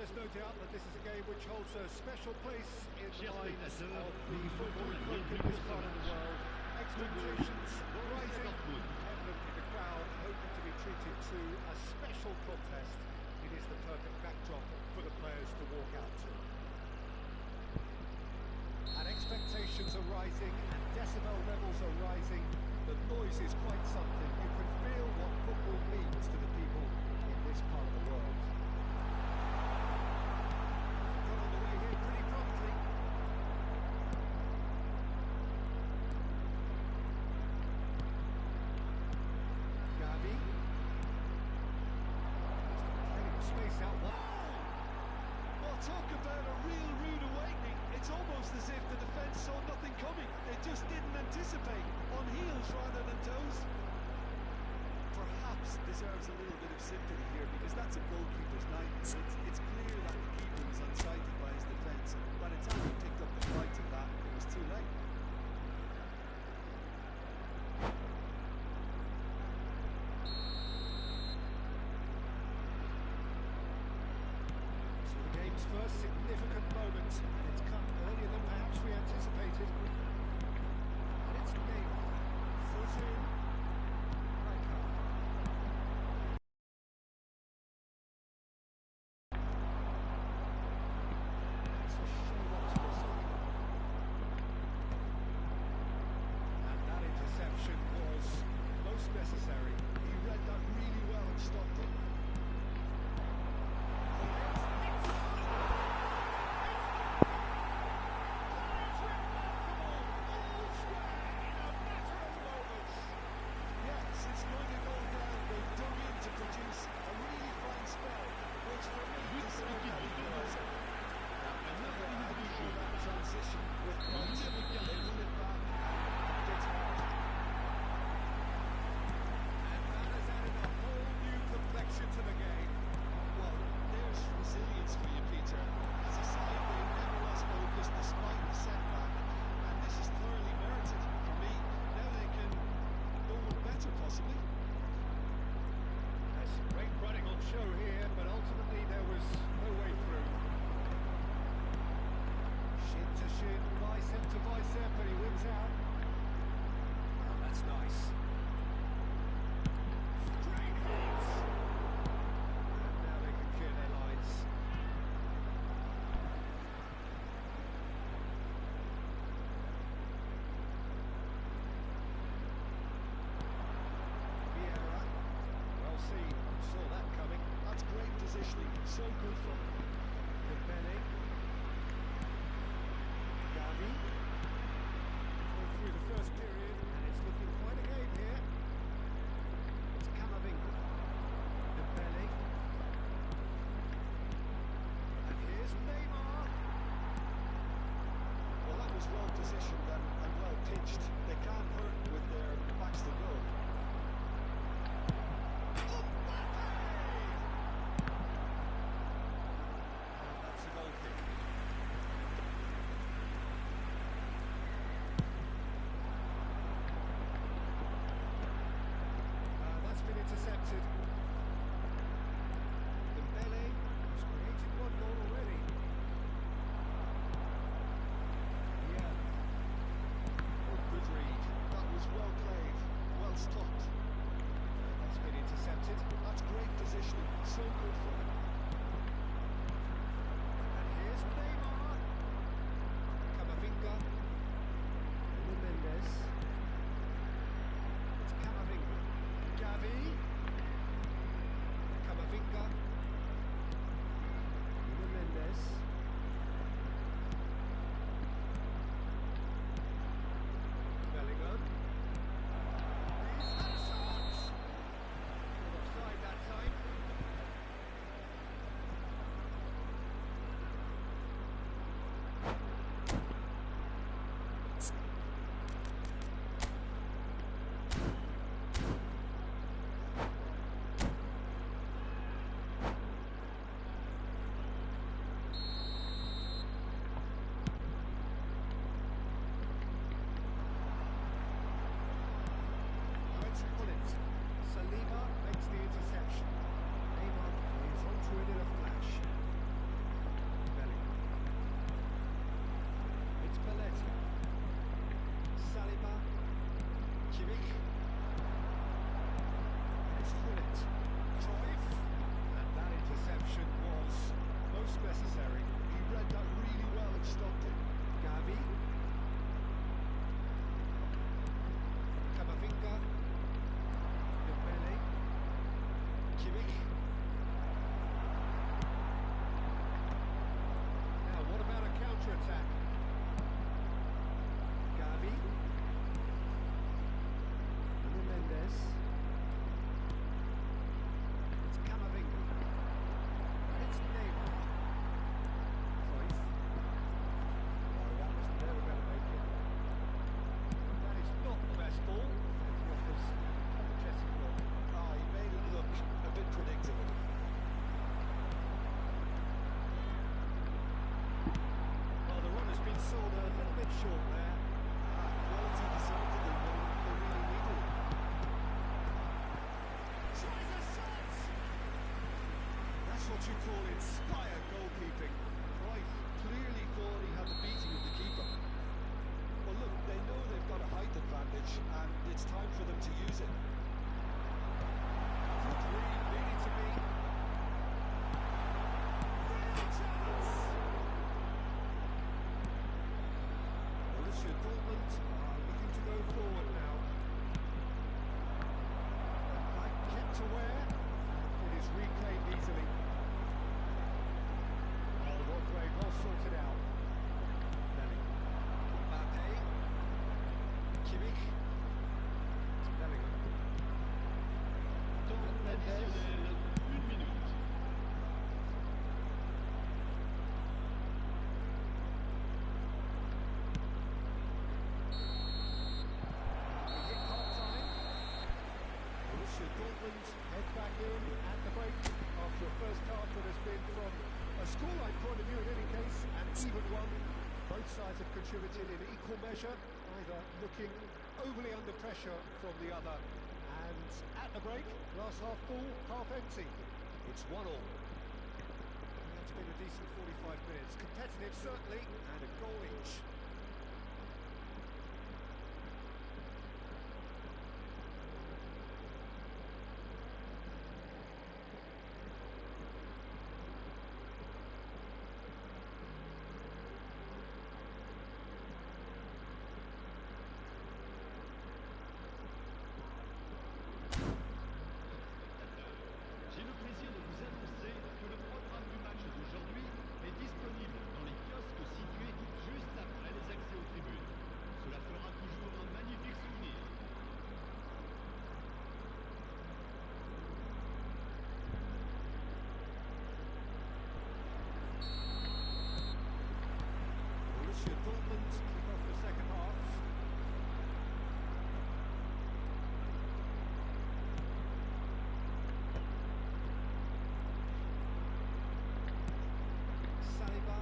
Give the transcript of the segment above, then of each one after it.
there's no doubt that this is a game which holds a special place in the minds of the football folk in this part of the world. Expectations rising, evidently the crowd hoping to be treated to a special contest. It is the perfect backdrop for the players to walk out to. And expectations are rising, and decibel levels are rising. The noise is quite something. You can feel what football means to the people in this part of the world. Got on the way here pretty promptly. Gavi. Plenty of space out wide. Well, talk about a real rude awakening. It's almost as if the defence saw nothing coming. They just didn't anticipate. On heels rather than toes. Perhaps deserves a little bit of sympathy here, because that's a goalkeeper's nightmare. It's clear that the keeper was unsighted by his defence, and by the time he picked up the flight of that, it was too late. So the game's first significant moment, and it's come earlier than perhaps we anticipated. And it's Neymar. Foot in. Right card. That's a show optimistic. And that interception was most necessary. He read that really well and stopped it. Yes, it's going to go down. They've dug in to produce a really fine spell, which for me deserved that equaliser. Another idea of that transition with Bond. They win it back and it's hard. And that has added a whole new complexion to the game. Well, there's resilience for you, Peter. As a side, they never lost focus despite the setback, and this is thoroughly merited for me. Now they can go one better, possibly. There's some great running on show here, but ultimately there was no way through. Shin to shin, bicep to bicep, and he wins out. Oh, that's nice. Great hits! And now they can clear their lines. Vieira, well seen, saw that coming. That's great positioning, so good for them. Dembele. Gavi. Going through the first period, and it's looking quite a game here. It's Camavinga. Dembele. And here's Neymar. Well, that was well positioned and well pitched. They can't hurt with their backs to goal. That's a goal kick. That's been intercepted. Dembele has created one goal already. Yeah. Oh, good read. That was well played, well stopped. That's been intercepted. That's great positioning, so good for them. And here's Neymar. Camavinga. Nuno Mendes. It's Camavinga. Gavi. Camavinga. Nuno Mendes. Bellingham. He's had a shot! Called offside that time. Saliba makes the interception. Neymar is onto it in a flash. Kimmich. It's Hullet. Cruyff. And that interception was most necessary. He read that really well and stopped it. Gavi. Camavinga. Dembele. Kimmich. Now, what about a counter-attack? Gavi. Nuno Mendes. It's Camavinga. It's Neymar. Cruyff. Oh, that was never going to make it. That is not the best ball. He offers an apologetic ball. Ah, he made it look a bit predictable. Well, the run has been sold a little bit short there. Quality deserved it, they really needed it. Tries a shot! That's what you call inspired goalkeeping. Cruyff clearly thought he had the beating of the keeper. Well, look, they know they've got a height advantage, and it's time for them to use it. Good read, needed to be. Real chance! Borussia Dortmund are looking to go forward now. And back kept aware. It is reclaimed easily. Well, Rodway well sorted out. Bellingham. Mbappe. Kimmich. Bellingham. Mendes. Une minute. We hit half-time. Borussia Dortmund head back in at the break after a first half that has been, from a scoreline point of view in any case, an even one. Both sides have contributed in equal measure, either looking overly under pressure from the other. And at the break, glass half full, half empty. It's 1-1. That's been a decent 45 minutes. Competitive, certainly, and a goal each. J'ai le plaisir de vous annoncer que le programme du match d'aujourd'hui est disponible dans les kiosques situés juste après les accès aux tribunes. Cela fera toujours un magnifique souvenir. Borussia Dortmund kick off the second half. Saliba.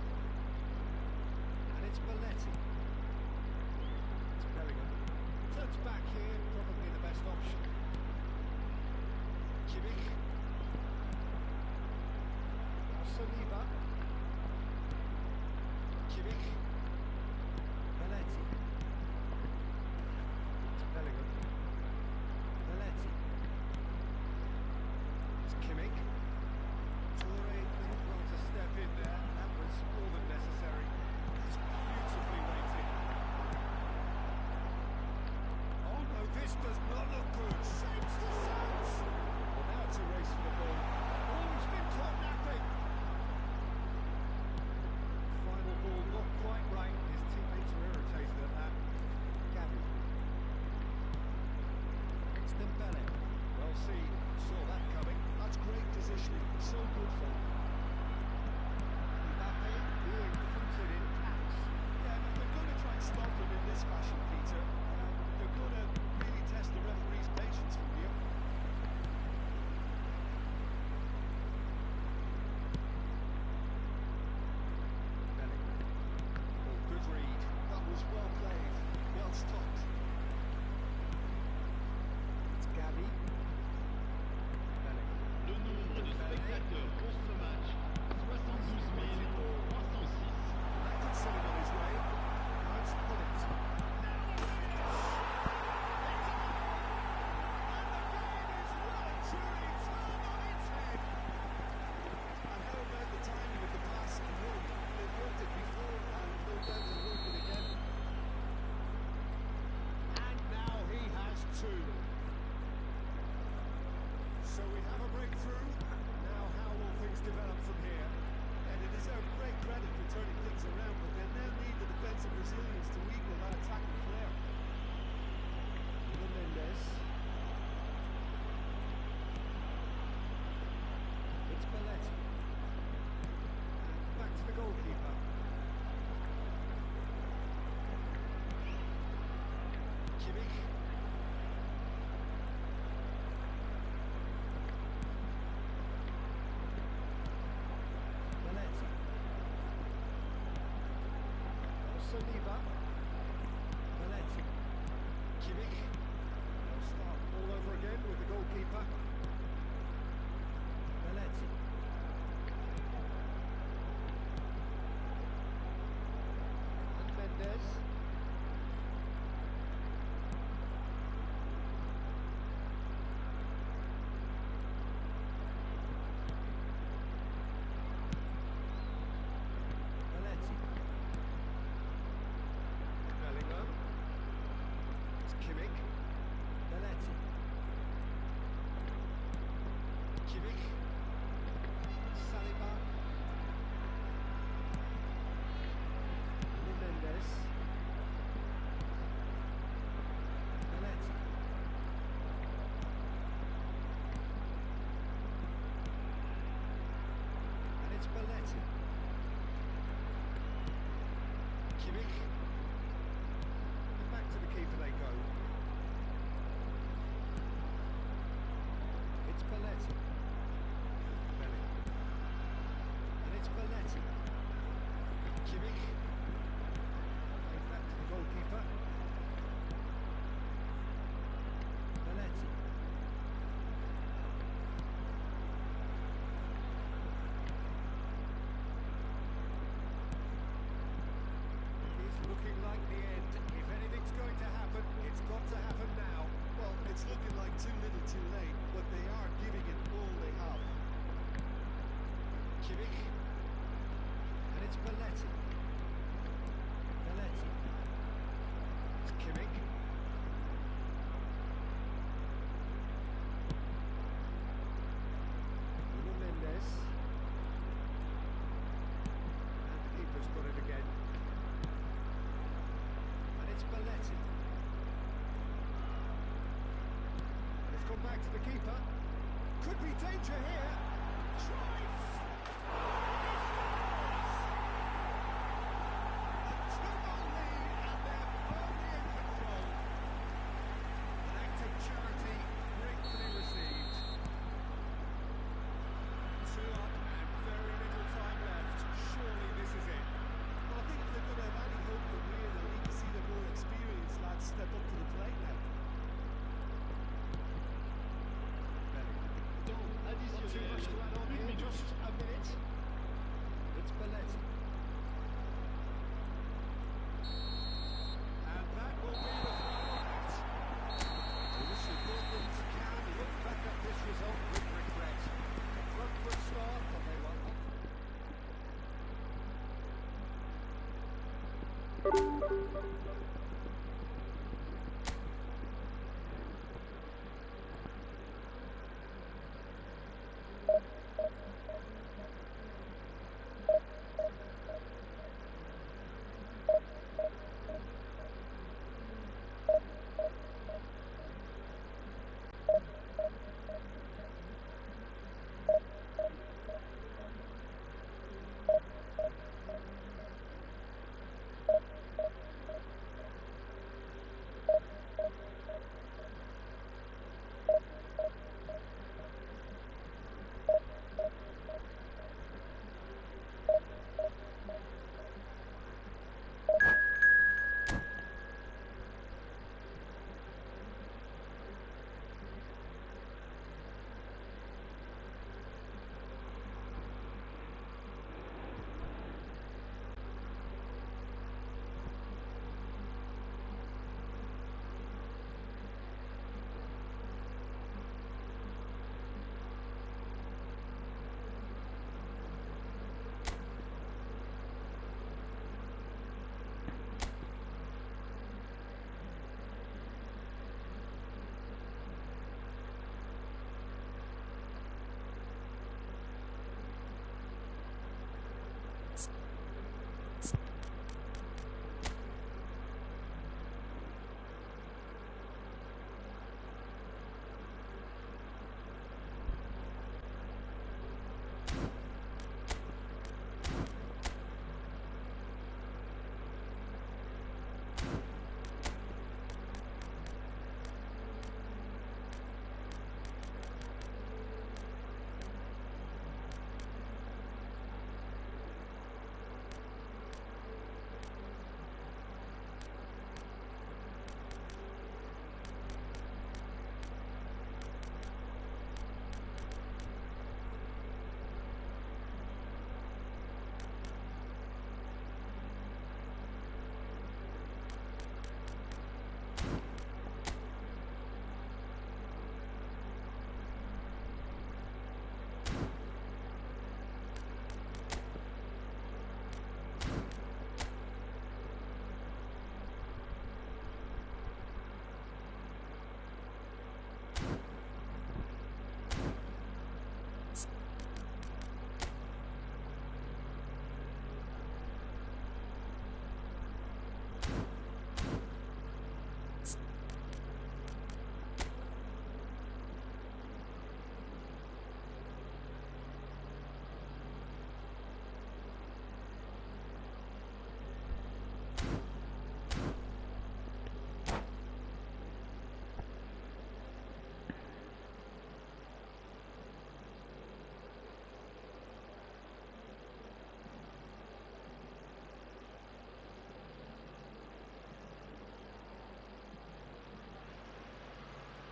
And it's Belletti. It's Bellingham. Turns back here, probably the best option. Kimmich. Now Saliba. Kimmich. Belletti. It's Bellingham. Belletti. It's Kimmich. Toure didn't want to step in there. That was more than necessary. It's beautifully weighted. Oh no, this does not look good. Saves the shot. Well, now it's a race for the ball. Oh, he's been caught napping. Final ball not quite right. His teammates are irritated at that. Gavi. It's Dembele. Well, see, saw that coming. That's great positioning, so good for him. Mbappe being hunted in packs. Yeah, if they're going to try and stop him in this fashion, Peter, they're going to really test the referee's patience from here. Bellingham. Oh, good read. That was well played, well stopped. It's Gavi. Bellingham. Le nombre de spectateurs pour ce match things develop from here. And they deserve great credit for turning things around, but they'll now need the defensive resilience to equal that attacking flair. Mendes. It's Belletti. And back to the goalkeeper. Kimmich. Belletti. Saliba. Belletti. Kimmich. They'll start all over again with the goalkeeper. Belletti. And Mendes. Belletti. Bellingham. It's Kimmich. Belletti. Kimmich. Saliba. Mendes. Belletti. And it's Belletti. Kimmich. And back to the keeper they go. It's Belletti. Bellingham. And it's Belletti. Kimmich. Played back to the goalkeeper. Belletti. It is looking like the end. If anything's going to happen, it's got to happen now. Well, it's looking like too little too late, but they are giving it all they have. Kimmich. And it's Belletti. Belletti. It's Kimmich. Mendes. And the keeper's got it again. And it's Belletti. And it's gone back to the keeper. Could be danger here. Tries! Step up to the plate now. Not too much to add on here, just a minute. It's Belletti. And that will be the final act. Borussia Dortmund can look back at this result with regret. A front foot start, and they won up.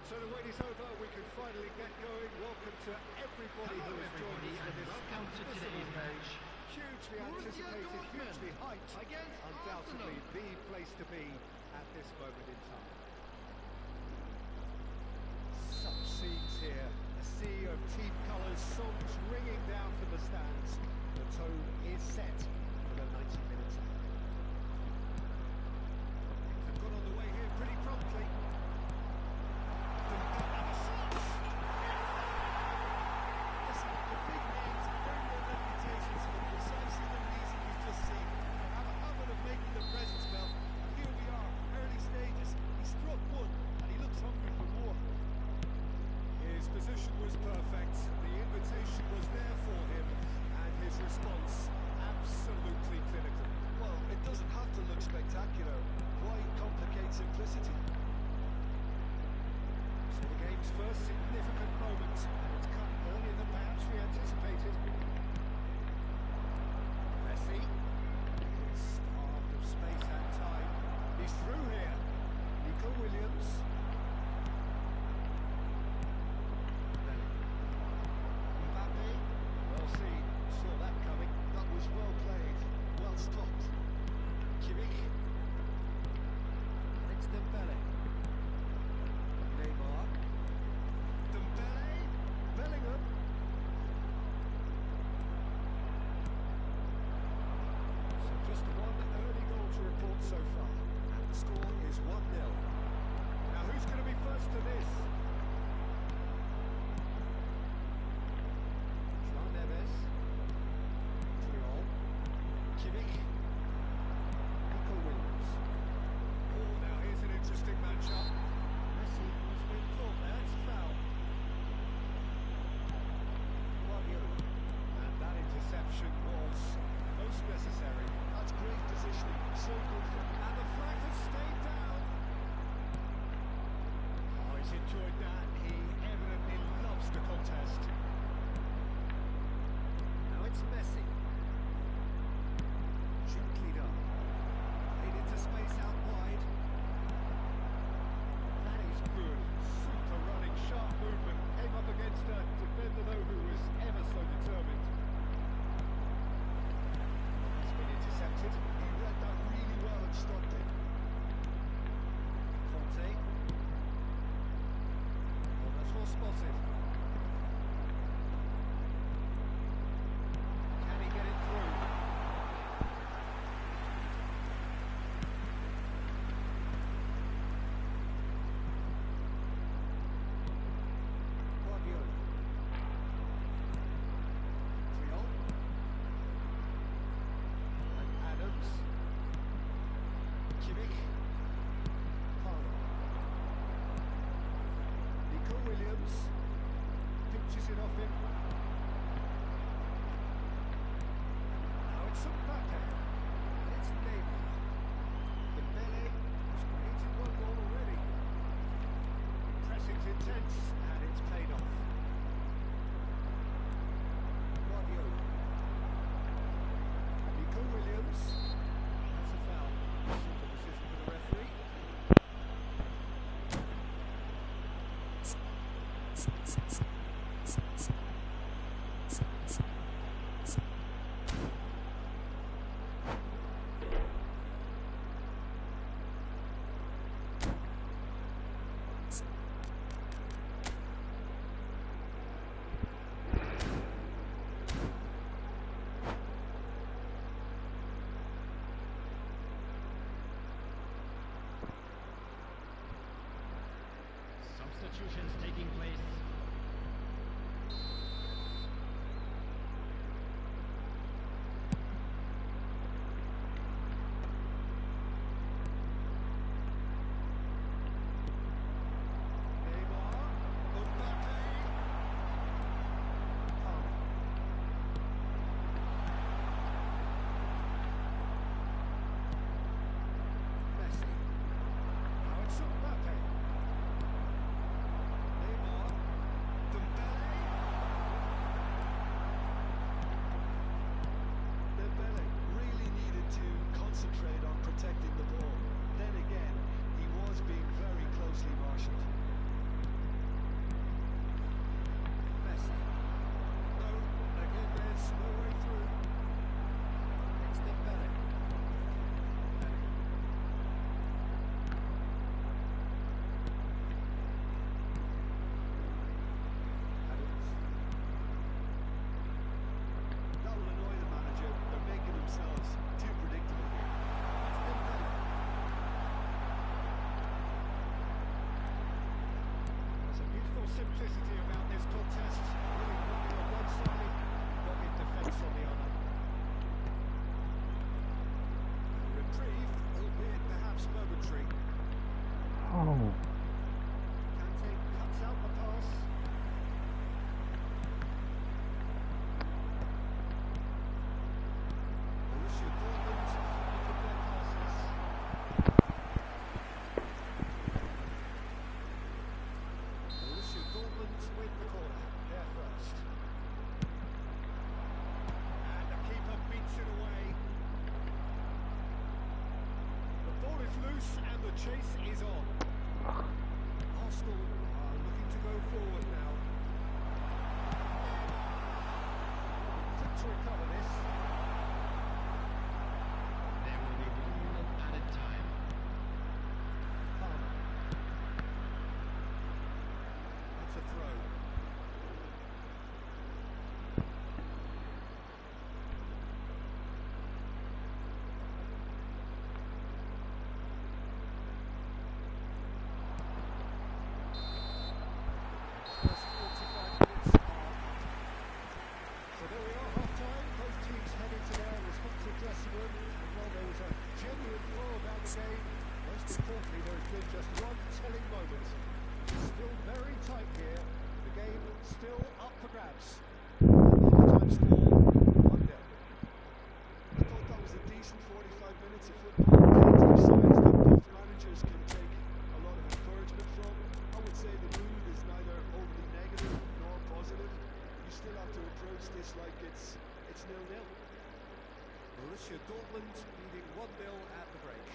So the wait is over, we can finally get going. Welcome to everybody who has joined us for this welcome to today's match. hugely anticipated, hugely hyped, undoubtedly the place to be at this moment in time. Such scenes here, a sea of team colours, songs ringing down from the stands. The tone is set for the 90 minutes ahead. They've got on the way here pretty promptly. Listen, the big names earn their reputations for precisely the reason you've just seen. They have a habit of making their presence felt, and here we are, early stages. He struck one, and he looks hungry for more. His position was perfect, the invitation was there for him, and his response absolutely clinical. Well, it doesn't have to look spectacular. Why complicate simplicity? So the game's first significant moment, and it's come earlier than perhaps we anticipated. Messi, starved of space and time. He's through here. Nico Williams. Mbappe, well seen, saw that coming. That was well played, well stopped. Kimmich. It's Dembele. Neymar. Dembele. Bellingham. So just one early goal to report so far. And the score is 1-0. Now who's going to be first to this? João Neves. Puyol. Kimmich. Nico Williams. Oh, now here's an interesting matchup. Messi has been caught there, it's a foul. Guardiola. And that interception was most necessary. That's great positioning, so good for him. And the flag has stayed down. Oh, he's enjoyed that. He evidently loves the contest. Now it's Messi. Gently done. Played into space out wide. That is good. Super running, sharp movement. Came up against a defender though who was ever so determined. It's been intercepted. He read that really well and stopped it. Conte. Oh, that's well spotted. Can he get it through? Guardiola. Puyol. And Adams. Kimmich. Parra. Nico Williams. Pinches it off him. Now it's Mbappe. And it's Neymar. Dembele has created one goal already. Pressing's intense and it's paid off. Guardiola. Nico Williams. That's a foul. Simple decision for the referee. Substitutions taking place. simplicity about this contest. Really looking on one side, but in defence on the other. A reprieve, albeit perhaps momentary. Oh. Kante cuts out the pass. Borussia Dortmund looking their passes. Borussia Dortmund win the corner. They're first. And the keeper beats it away. The ball is loose and the chase is on. Arsenal are looking to go forward now. Quick to recover this. There will be 1 minute added time. Palmer. That's a throw. First 45 minutes are up. So there we are, half-time. Both teams heading to their respective dressing room. And while there was a genuine flow about the game, most importantly there has been just one telling moment. It's still very tight here. The game still up for grabs. Half-time score, 1-0. I thought that was a decent 45 minutes of football. Two sides that both managers can take a lot of encouragement from. I would say the mood is neither overly negative nor positive. You still have to approach this like it's 0-0. Borussia Dortmund leading 1-0 at the break.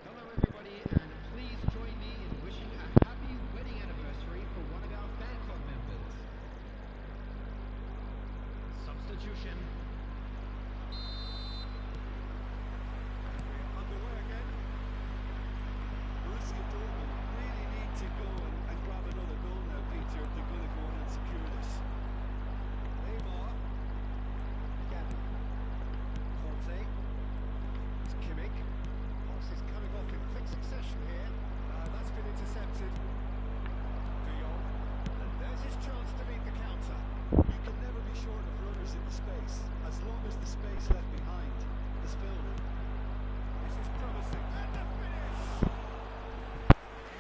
Hello everybody, and please join me in wishing a happy wedding anniversary for one of our fan club members. Substitution. We're underway again. Borussia Dortmund really need to go and grab another goal now, Peter, if they're going to go on and secure this. Neymar. Gavi. Conte. It's Kimmich. Pass is coming off in quick succession here. That's been intercepted. De Jong. And there's his chance to beat the counter. You can never be short of runners in the space, as long as the space left behind is filled. This is promising. And the finish!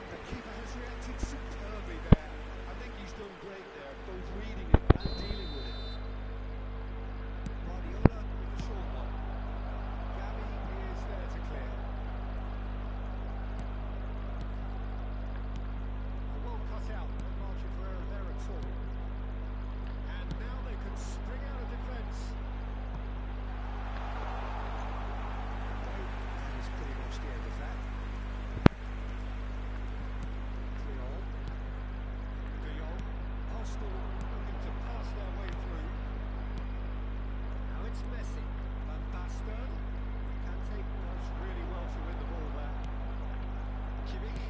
The keeper has reacted superbly there. I think he's done great there, both reading it and dealing with it. Guardiola with the short one. Gavi is there to clear. Well cut out, no margin for error there at all. And now they can spring out of defence. That is pretty much the end of that. De Jong. Arsenal looking to pass their way through. Now it's Messi. Van Basten. Kante does really well to win the ball there. Kimmich.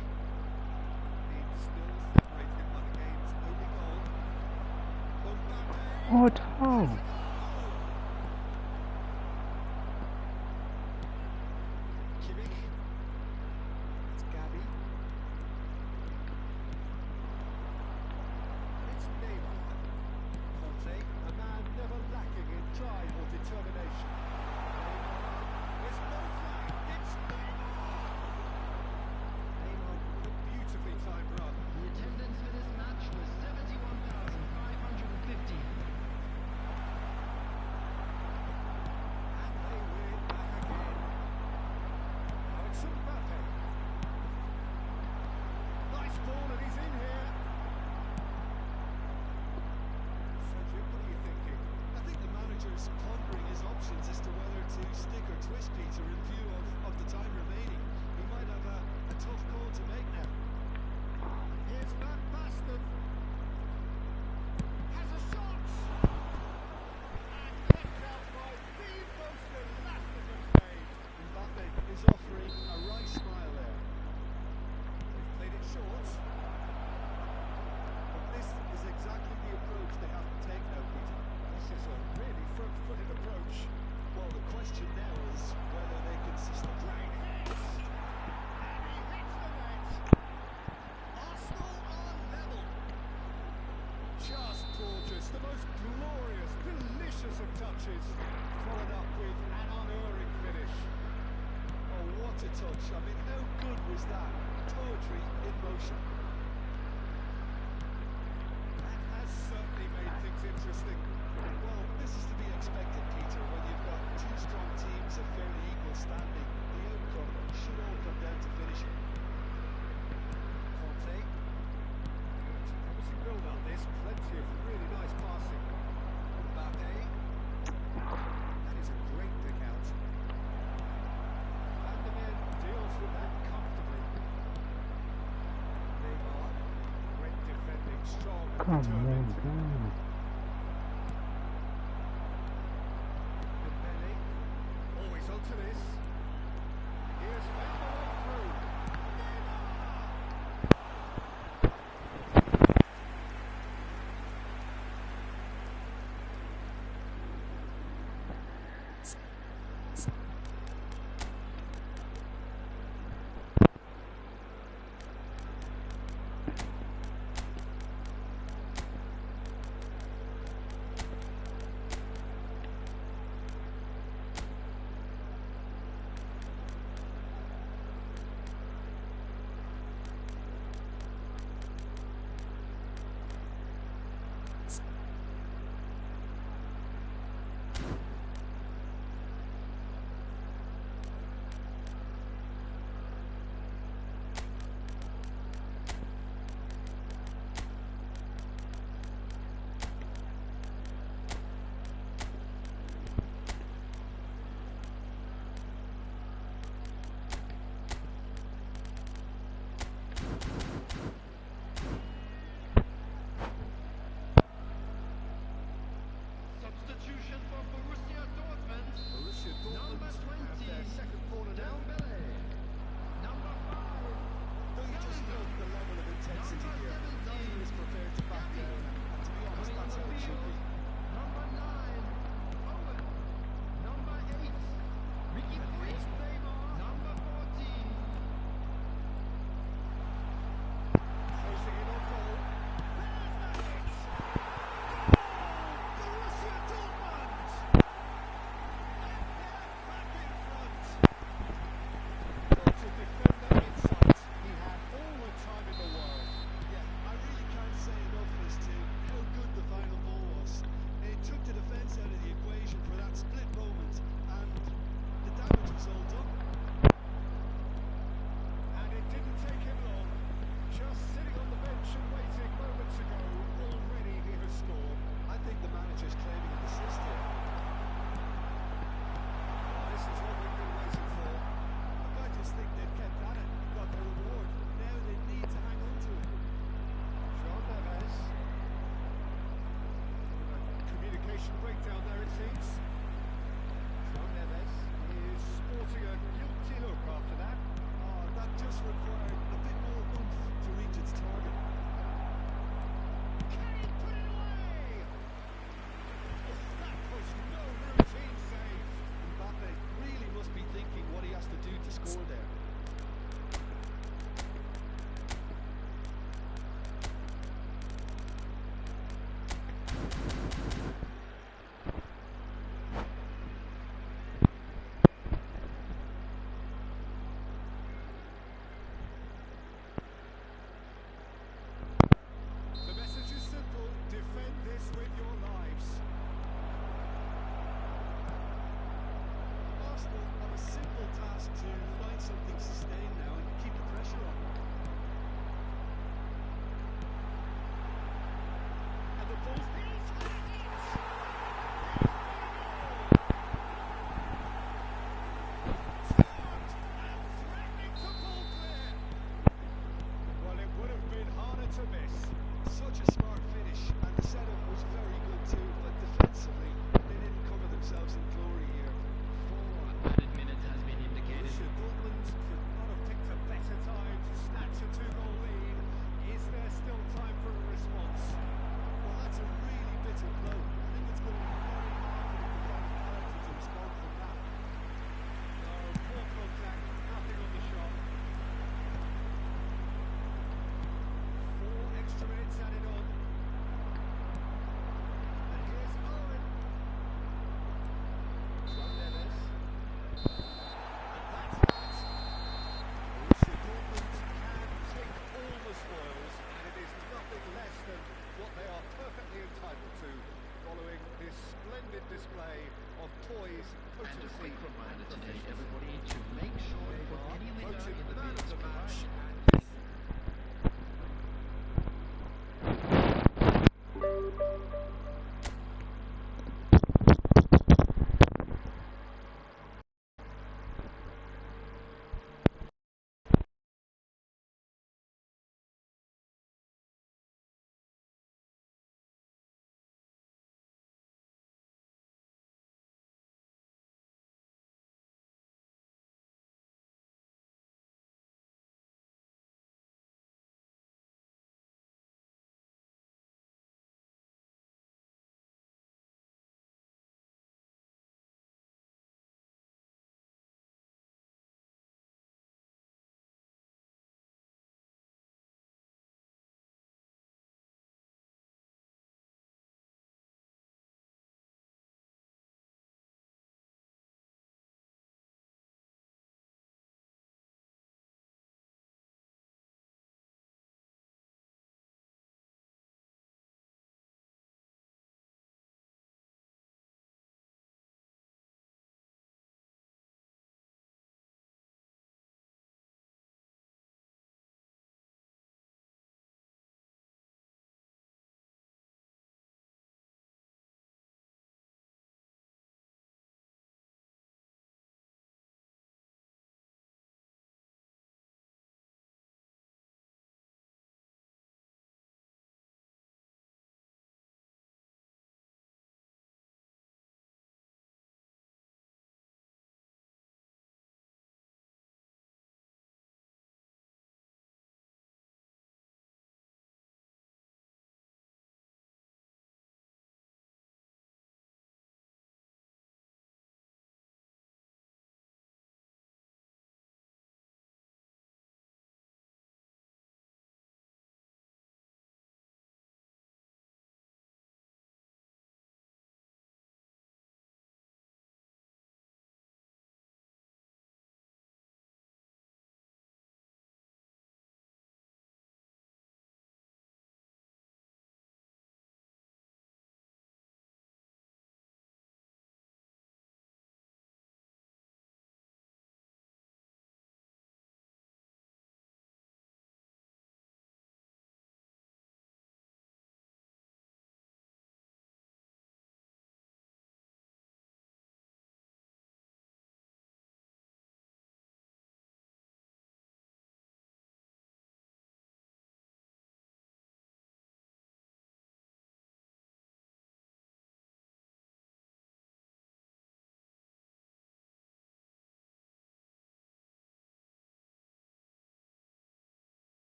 He's still separated by the game's only goal. Mbappe. What? Oh. Kimmich. It's Gavi. It's Neymar. Conte, a man never lacking in drive or determination. Neymar. It's no flag. It's Neymar. Neymar with a beautifully timed run. The attendance for this match was 71,550. And they win it back again. Now it's Mbappe. Nice ball and he's in here. Cedric, what are you thinking? I think the manager's pondering his options as to whether to stick or twist Peter in view of the time remaining. He might have a tough call to make now. Here's Van Basten. Has a shot. And kept out by the most illustrative save. Mbappe is offering a wry smile there. They've played it short. But this is exactly the approach they have to take now, Peter. This is a really front-footed approach. Well, the question now is whether the touch. I mean, how good was that? Poetry in motion. That has certainly made things interesting. Well, this is to be expected, Peter. When you've got two strong teams of fairly equal standing, the outcome should all come down to finishing. Conte. Promising build on this. Plenty of really nice passing. Mbappe. That is a great pick out. Van der Ven deals with that comfortably. Neymar. Great defending, strong and Come on, determined. guys. Dembele. Always onto this. Here's found the way through.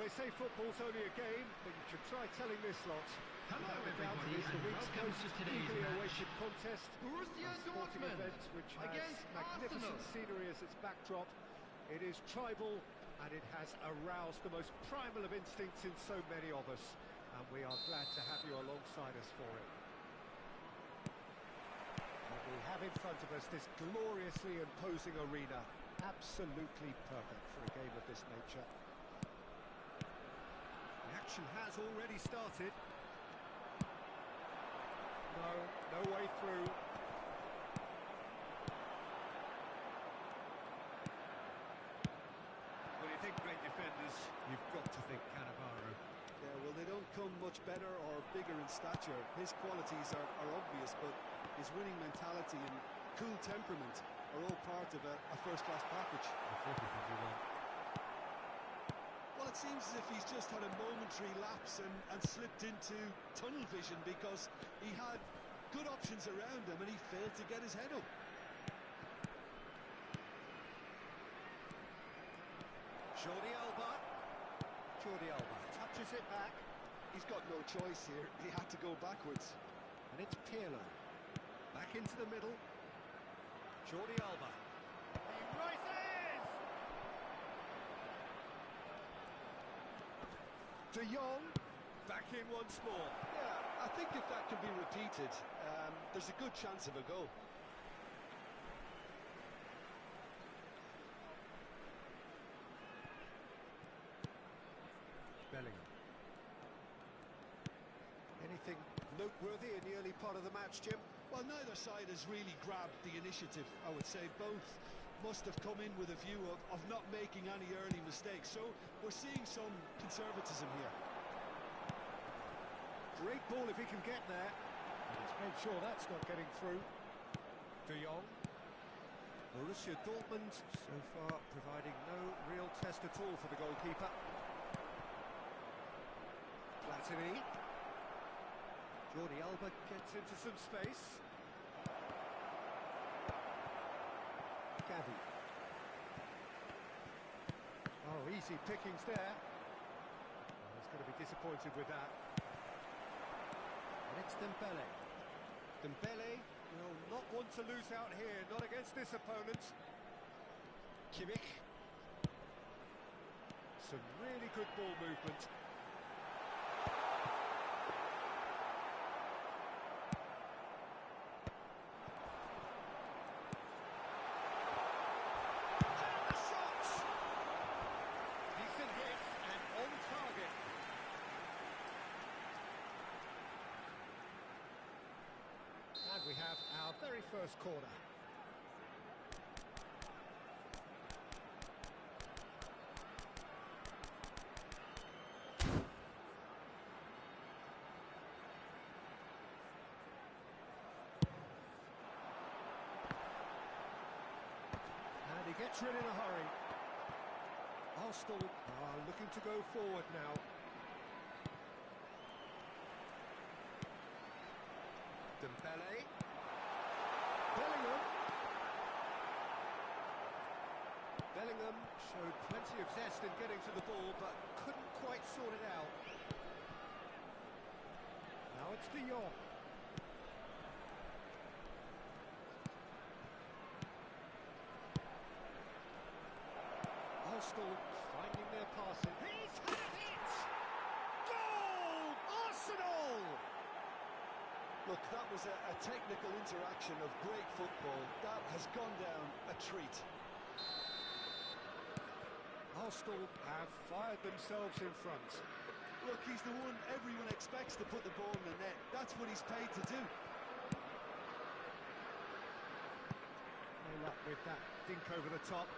Well, they say football's only a game, but you should try telling this lot. Hello Without everybody it is the and week's welcome most to today's eagerly match. awaited contest. Borussia A sporting Dortmund event which has against magnificent Arsenal. scenery as its backdrop. It is tribal and it has aroused the most primal of instincts in so many of us. And we are glad to have you alongside us for it. And we have in front of us this gloriously imposing arena. Absolutely perfect for a game of this nature. The action has already started. No way through. When you think great defenders, you've got to think Cannavaro. Yeah, well, they don't come much better or bigger in stature. His qualities are obvious, but his winning mentality and cool temperament are all part of a first-class package. That's everything you want. Well, it seems as if he's just had a momentary lapse and slipped into tunnel vision because he had good options around him and he failed to get his head up. Jordi Alba touches it back, He's got no choice here. He had to go backwards. and it's Pirlo. Back into the middle. Jordi Alba. He rises! De Jong, back in once more. Yeah, I think if that can be repeated, there's a good chance of a goal. Bellingham. Anything noteworthy in the early part of the match, Jim? Well, neither side has really grabbed the initiative, I would say. Both must have come in with a view of not making any early mistakes. So we're seeing some conservatism here. Great ball if he can get there. And he's made sure that's not getting through. De Jong. Borussia Dortmund so far providing no real test at all for the goalkeeper. Platini. Jordi Alba gets into some space. Gavi. Oh, easy pickings there. Oh, he's going to be disappointed with that. And it's Dembele. Dembele will not want to lose out here, not against this opponent. Kimmich. Some really good ball movement. And we have our very first corner. And he gets rid in a hurry. Arsenal are looking to go forward now. Dembele. Bellingham. Bellingham showed plenty of zest in getting to the ball, but couldn't quite sort it out. Now it's De Jong. Arsenal finding their passing. He's had it! Goal! Arsenal! Look, that was a technical interaction of great football. That has gone down a treat. Arsenal have fired themselves in front. Look, he's the one everyone expects to put the ball in the net. That's what he's paid to do. No luck with that dink over the top.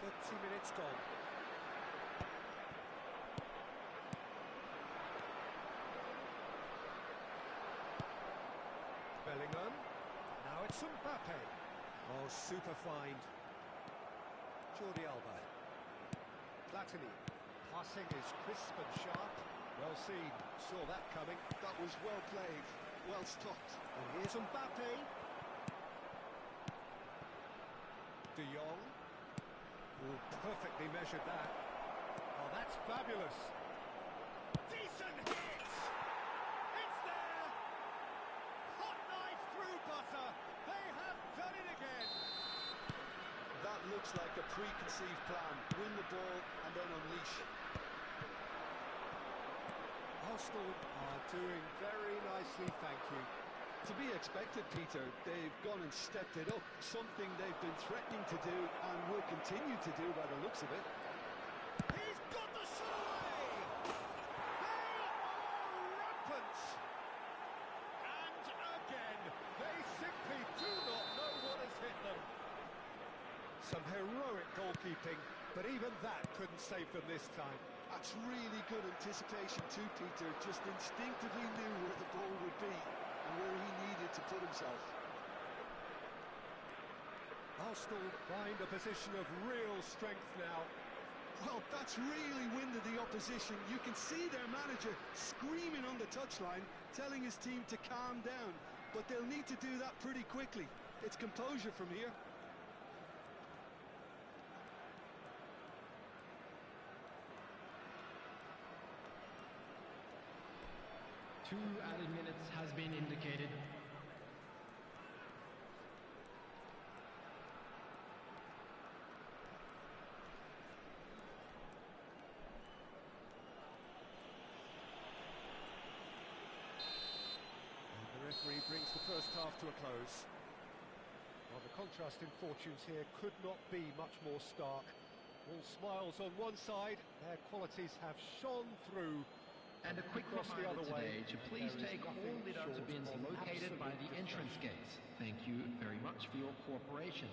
30 minutes gone. Bellingham. Now it's Mbappe. Oh, super find. Jordi Alba. Platini. Passing is crisp and sharp. Well seen. Saw that coming. That was well played, well stopped. And here's Mbappe. De Jong. Oh, perfectly measured that. that's fabulous. Decent hit! It's there! Hot knife through butter. They have done it again. That looks like a preconceived plan. Win the ball and then unleash. Arsenal are doing very nicely, thank you. To be expected, Peter. They've gone and stepped it up, something they've been threatening to do and will continue to do by the looks of it. He's got the shot away! They are rampant! And again, they simply do not know what has hit them. Some heroic goalkeeping, but even that couldn't save them this time. That's really good anticipation too, Peter. Just instinctively knew where the ball would be and where he needed to put himself. Arsenal find a position of real strength now. Well, that's really winded the opposition. You can see their manager screaming on the touchline, telling his team to calm down. But they'll need to do that pretty quickly. It's composure from here. Two added minutes has been indicated. And the referee brings the first half to a close. Well, the contrast in fortunes here could not be much more stark. All smiles on one side, their qualities have shone through. And a quick Across the reminder other way, today to please there is take all nothing litter short bins of located by absolute the entrance discretion. gates. Thank you very much for your cooperation.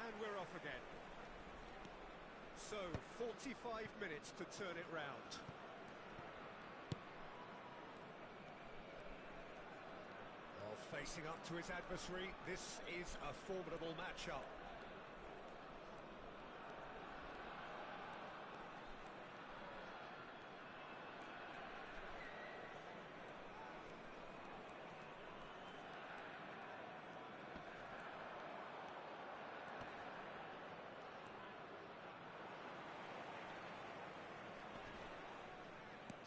And we're off again. So, 45 minutes to turn it round. Well, facing up to his adversary, this is a formidable matchup.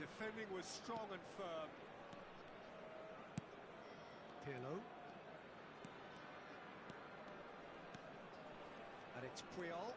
Defending was strong and firm. Pirlo. And it's Puyol.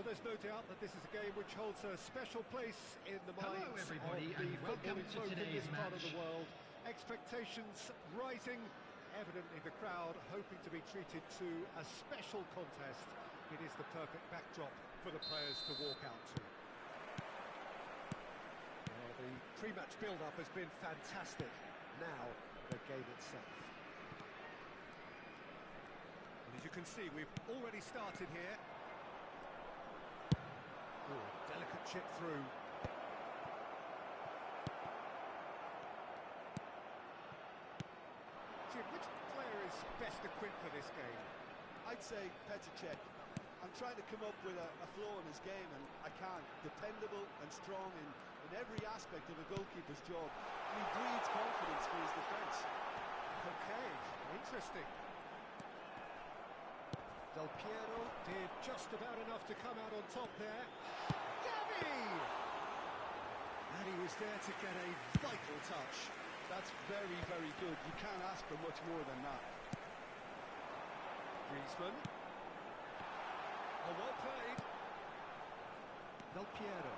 Well, there's no doubt that this is a game which holds a special place in the Hello, minds everybody, of the and welcome footballing to folk in today's this part of the match. world. Expectations rising, evidently the crowd hoping to be treated to a special contest. It is the perfect backdrop for the players to walk out to. Well, the pre-match build-up has been fantastic. Now, the game itself. And as you can see, we've already started here. Ooh, delicate chip through. Jim, which player is best equipped for this game? I'd say Petr Cech. I'm trying to come up with a flaw in his game, and I can't. Dependable and strong in every aspect of a goalkeeper's job. And he breeds confidence for his defence. Okay, interesting. Del Piero did just about enough to come out on top there. Gavi! And he was there to get a vital touch. That's very, very good. You can't ask for much more than that. Griezmann. Oh, well played. Del Piero.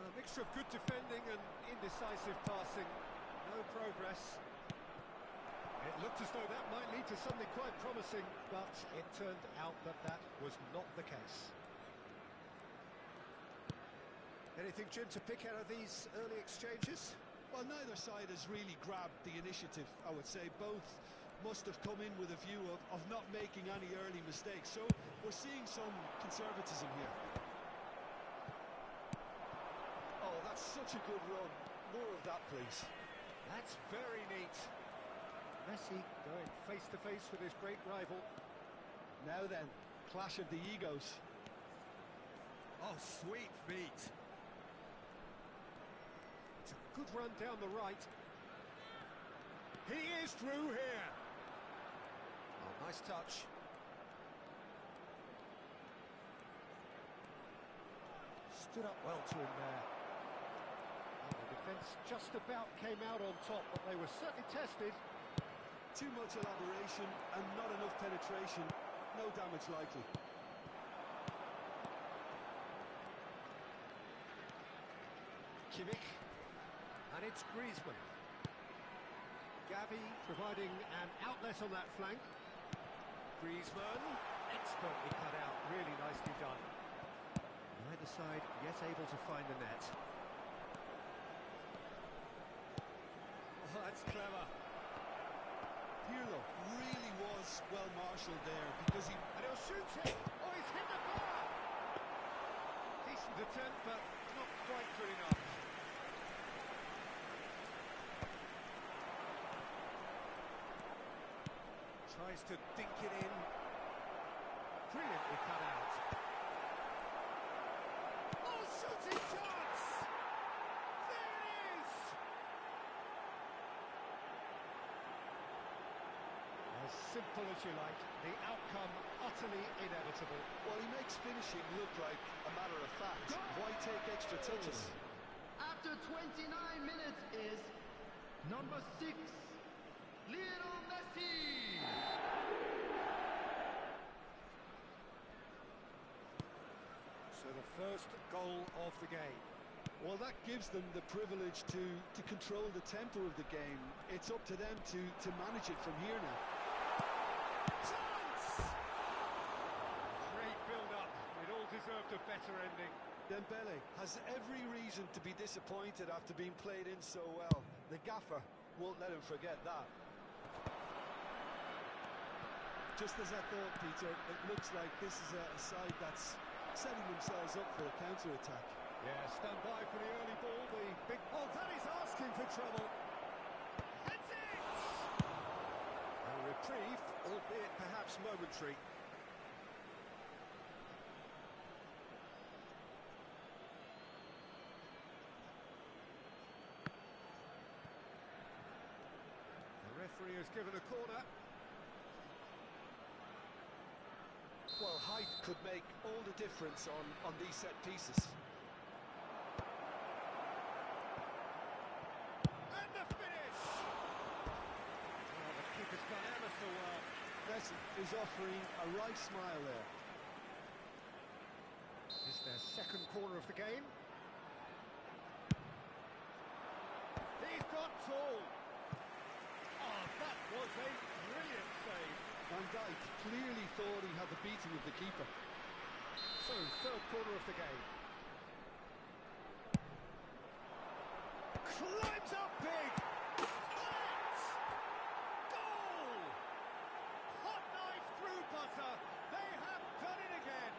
A mixture of good defending and indecisive passing. No progress. It looked as though that might lead to something quite promising, but it turned out that that was not the case. Anything, Jim, to pick out of these early exchanges? Well, neither side has really grabbed the initiative, I would say. Both must have come in with a view of not making any early mistakes. So we're seeing some conservatism here. Oh, that's such a good run. More of that, please. That's very neat. Messi going face-to-face with his great rival. Now then, clash of the egos. Oh, sweet feet. It's a good run down the right. He is through here. Oh, nice touch. Stood up well to him there. Oh, the defence just about came out on top, but they were certainly tested. Too much elaboration and not enough penetration. No damage likely. Kimmich. And it's Griezmann. Gavi providing an outlet on that flank. Griezmann, expertly cut out, really nicely done. Neither side yet able to find the net. Oh, that's clever. Pirlo really was well marshalled there because he... And he'll shoot it! Oh, he's hit the bar! Decent attempt, but not quite good enough. Tries to dink it in. Brilliantly cut out. Oh, shooting chance! There it is! As simple as you like, the outcome utterly inevitable. Well, he makes finishing look like a matter of fact. Why take extra touches? After 29 minutes is number 6, Lionel Messi. So the first goal of the game. Well, that gives them the privilege to control the tempo of the game. It's up to them to manage it from here now. Chance! Great build-up. It all deserved a better ending. Dembele has every reason to be disappointed after being played in so well. The gaffer won't let him forget that. Just as I thought, Peter, it looks like this is a side that's setting themselves up for a counter-attack. Yeah, stand by for the early ball. The big... Oh, that is asking for trouble. Heads it! A reprieve, albeit perhaps momentary. The referee has given a corner. Well, height could make all the difference on these set pieces. And the finish! done ever so well. Messi is offering a right smile there. It's their second corner of the game. He's got tall. Oh, that was a brilliant save. Van Dijk clearly thought he had the beating of the keeper. So, third corner of the game. Climbs up big. Let! Goal! Hot knife through butter. They have done it again.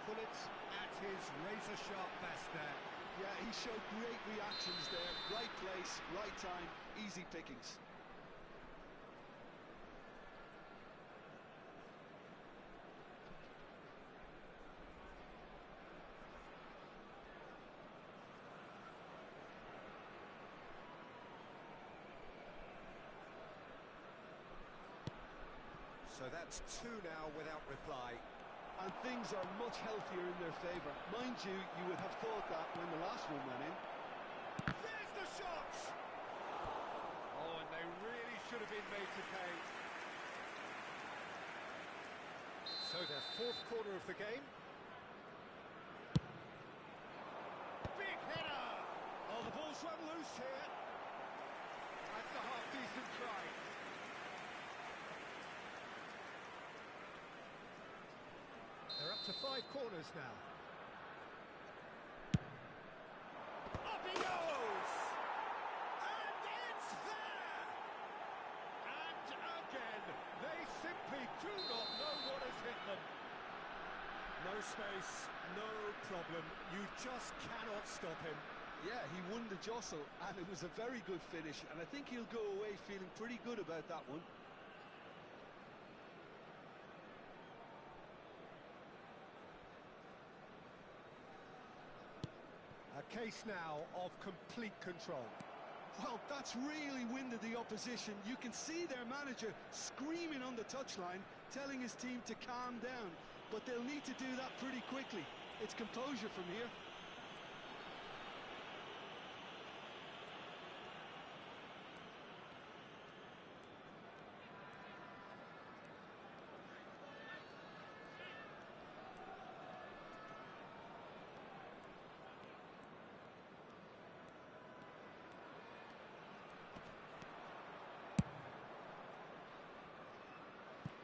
Bullets at his razor-sharp best there. Yeah, he showed great reactions there. Right place, right time, easy pickings. So that's two now without reply. And things are much healthier in their favour. Mind you, you would have thought that when the last one went in. There's the shot! Oh, and they really should have been made to pay. So their fourth corner of the game. Big header! Oh, the ball's run loose here. That's a half-decent try. They're up to 5 corners now. Up he goes! And it's there! And again, they simply do not know what has hit them. No space, no problem. You just cannot stop him. Yeah, he won the jostle, and it was a very good finish, and I think he'll go away feeling pretty good about that one. A case now of complete control. Well, that's really winded the opposition. You can see their manager screaming on the touchline, telling his team to calm down. But they'll need to do that pretty quickly. It's composure from here.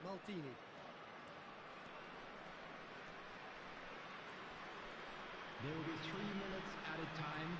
Maldini. There will be 3 minutes added time.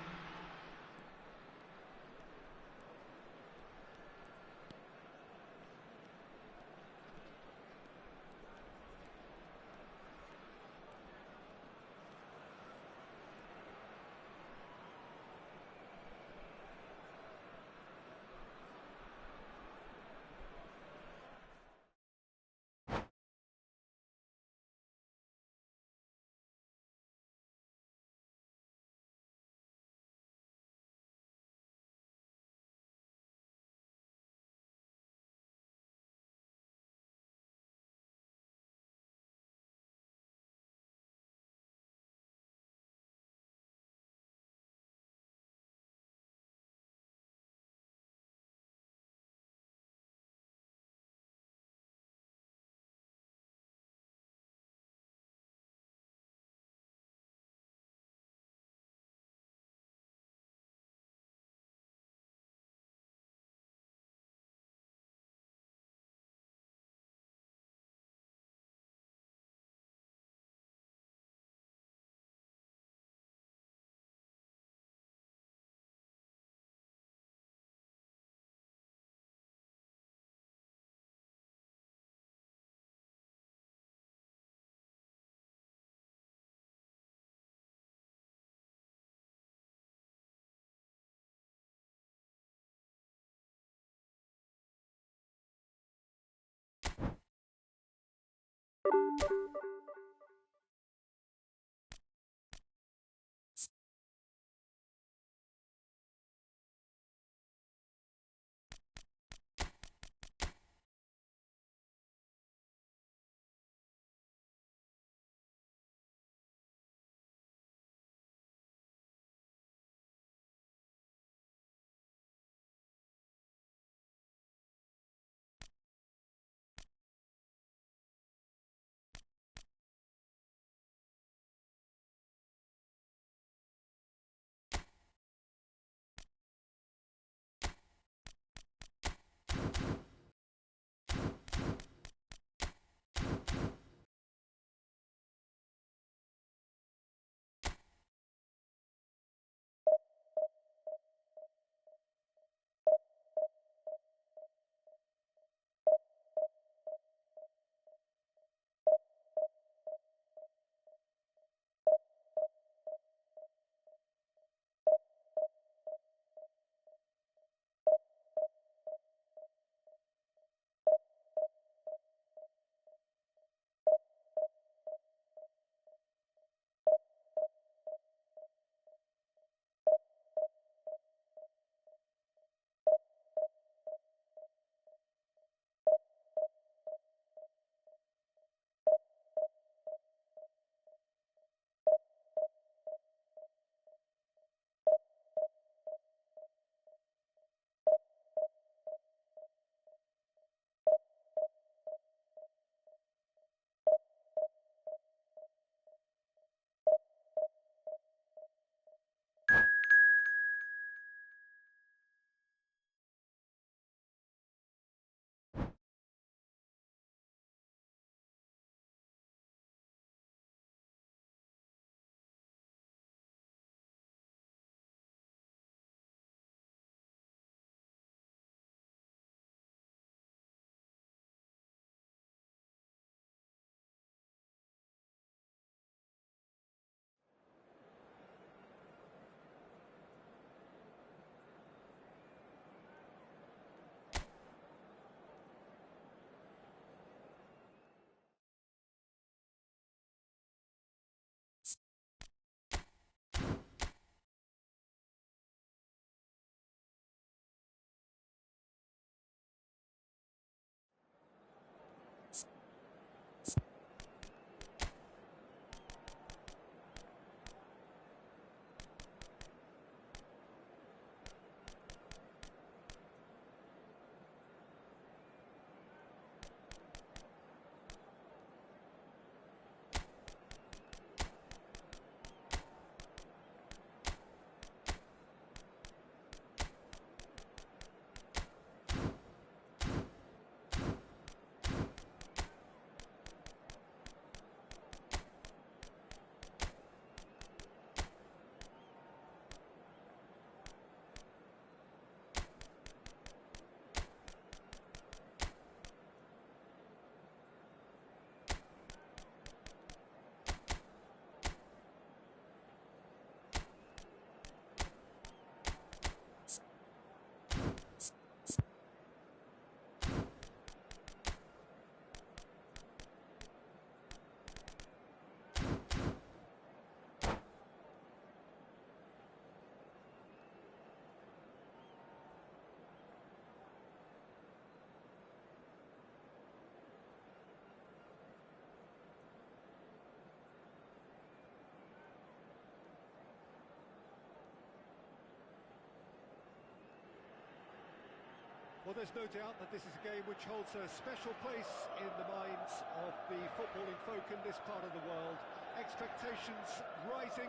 Well, there's no doubt that this is a game which holds a special place in the minds of the footballing folk in this part of the world. Expectations rising,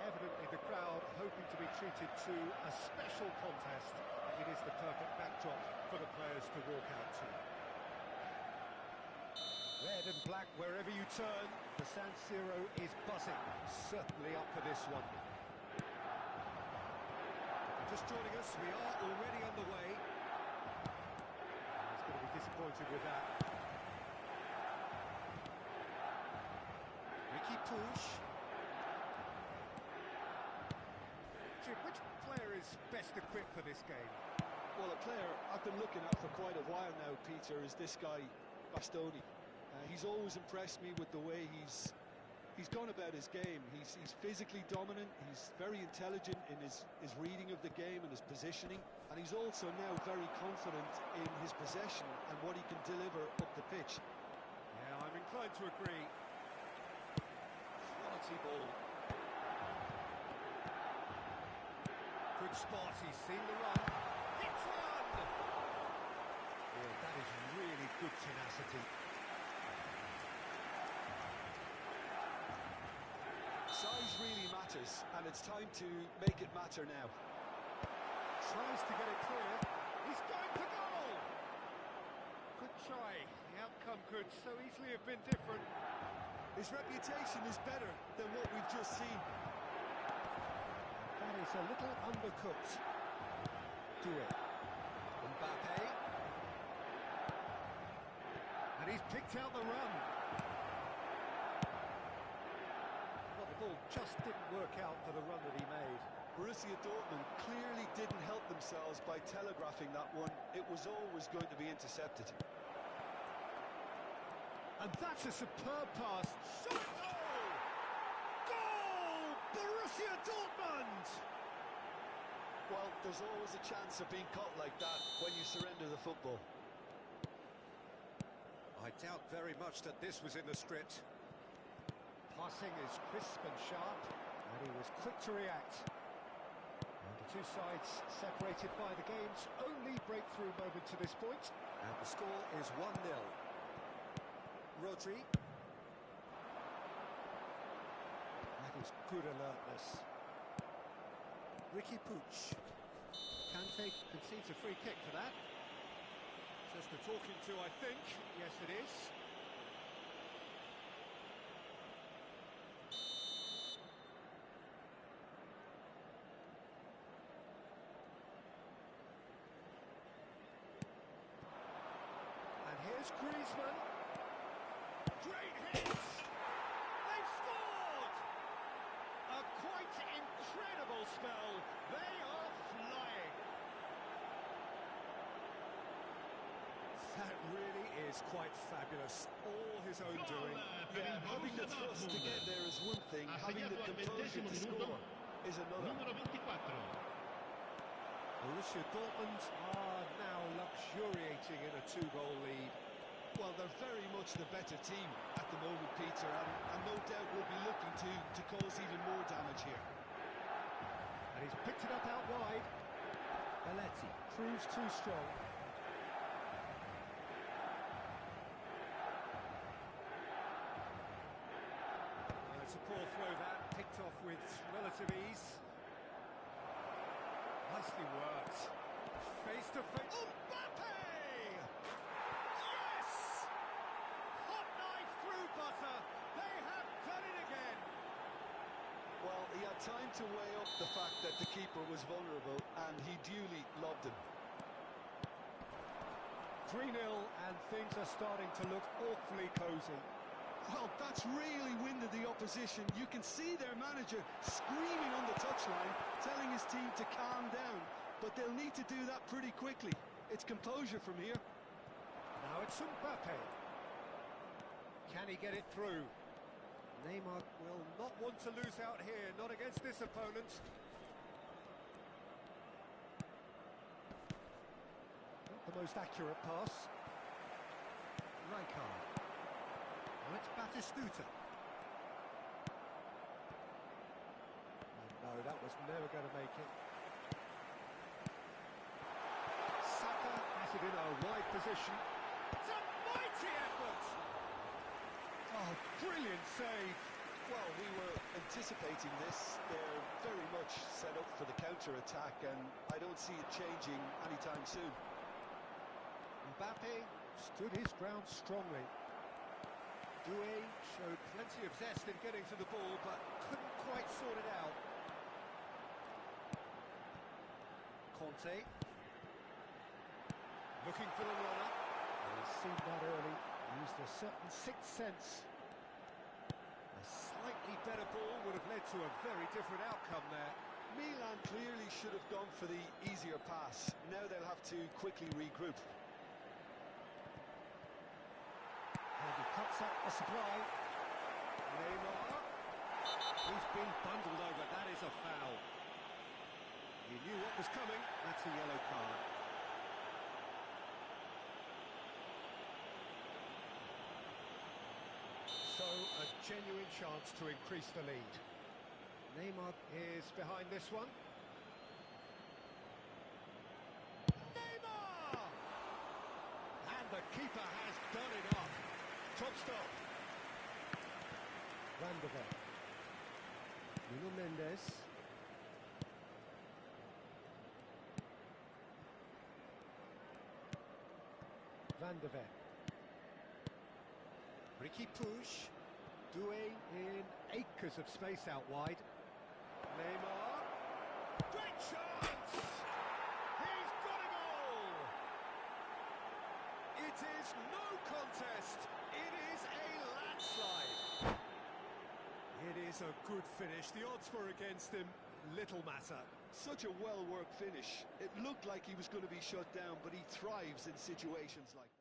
evidently the crowd hoping to be treated to a special contest. It is the perfect backdrop for the players to walk out to. Red and black wherever you turn, the San Siro is buzzing, certainly up for this one. If you're just joining us, we are already on the way. He's going to be disappointed with that. Ricky Push. Jim, which player is best equipped for this game? Well, a player I've been looking at for quite a while now, Peter, is this guy, Bastoni. He's always impressed me with the way he's gone about his game. He's physically dominant, he's very intelligent in his reading of the game and his positioning, and he's also now very confident in his possession and what he can deliver up the pitch. Yeah, I'm inclined to agree. Quality ball. Good spot, he's seen the run. Hits one! Yeah, that is really good tenacity. Size really matters, and it's time to make it matter now. Tries to get it clear. He's going for goal! Good try. The outcome could so easily have been different. His reputation is better than what we've just seen. That is a little undercooked. Do it. Mbappe. And he's picked out the run. Well, the ball just didn't work out for the run that he made. Borussia Dortmund clearly didn't help themselves by telegraphing that one. It was always going to be intercepted. And that's a superb pass. Shot! Goal! Goal! Borussia Dortmund! Well, there's always a chance of being caught like that when you surrender the football. I doubt very much that this was in the script. Passing is crisp and sharp, and he was quick to react. And the two sides separated by the game's only breakthrough moment to this point. And the score is 1-0. Rodri. That is good alertness. Ricky Puch. Kante concedes a free kick for that. Just a talking to, I think. Yes, it is. And here's Griezmann. Great hit! They've scored! A quite incredible spell. They are flying. That really is quite fabulous. All his own doing. Yeah, having the thrust to get there is one thing, having the composure to score is another. Borussia Dortmund are now luxuriating in a 2-goal lead. Well, they're very much the better team at the moment, Peter, and no doubt will be looking to cause even more damage here. And he's picked it up out wide. Belletti proves too strong. It's a poor throw that, picked off with relative ease. Nicely worked. Face to face. Mbappe! Yes! Hot knife through butter. They have done it again. Well, he had time to weigh up the fact that the keeper was vulnerable, and he duly lobbed him. 3-0, and things are starting to look awfully cosy. Well, that's really winded the opposition. You can see their manager screaming on the touchline, telling his team to calm down. But they'll need to do that pretty quickly. It's composure from here. Now it's Mbappe. Can he get it through? Neymar will not want to lose out here, not against this opponent. Not the most accurate pass. Rijkaard. Well, it's Batistuta. And no, that was never going to make it. Saka has Created in a wide position. It's a mighty effort! Oh, brilliant save! Well, we were anticipating this. They're very much set up for the counter-attack, and I don't see it changing anytime soon. Mbappe stood his ground strongly. Doué showed plenty of zest in getting to the ball, but couldn't quite sort it out. Conte. Looking for the runner. And he's seen that early. Used a certain sixth sense. A slightly better ball would have led to a very different outcome there. Milan clearly should have gone for the easier pass. Now they'll have to quickly regroup. And he cuts up the supply. Neymar. He's been bundled over. That is a foul. He knew what was coming. That's a yellow card. So, a genuine chance to increase the lead. Neymar is behind this one. Neymar! And the keeper has done enough. Top stop. Van der Beek. Nuno Mendes. Van der Beek. Ricky Puig. Doué in acres of space out wide. Neymar. Great chance! He's got it all! It is no contest. It is a landslide. It is a good finish. The odds were against him. Little matter. Such a well-worked finish. It looked like he was going to be shut down, but he thrives in situations like that.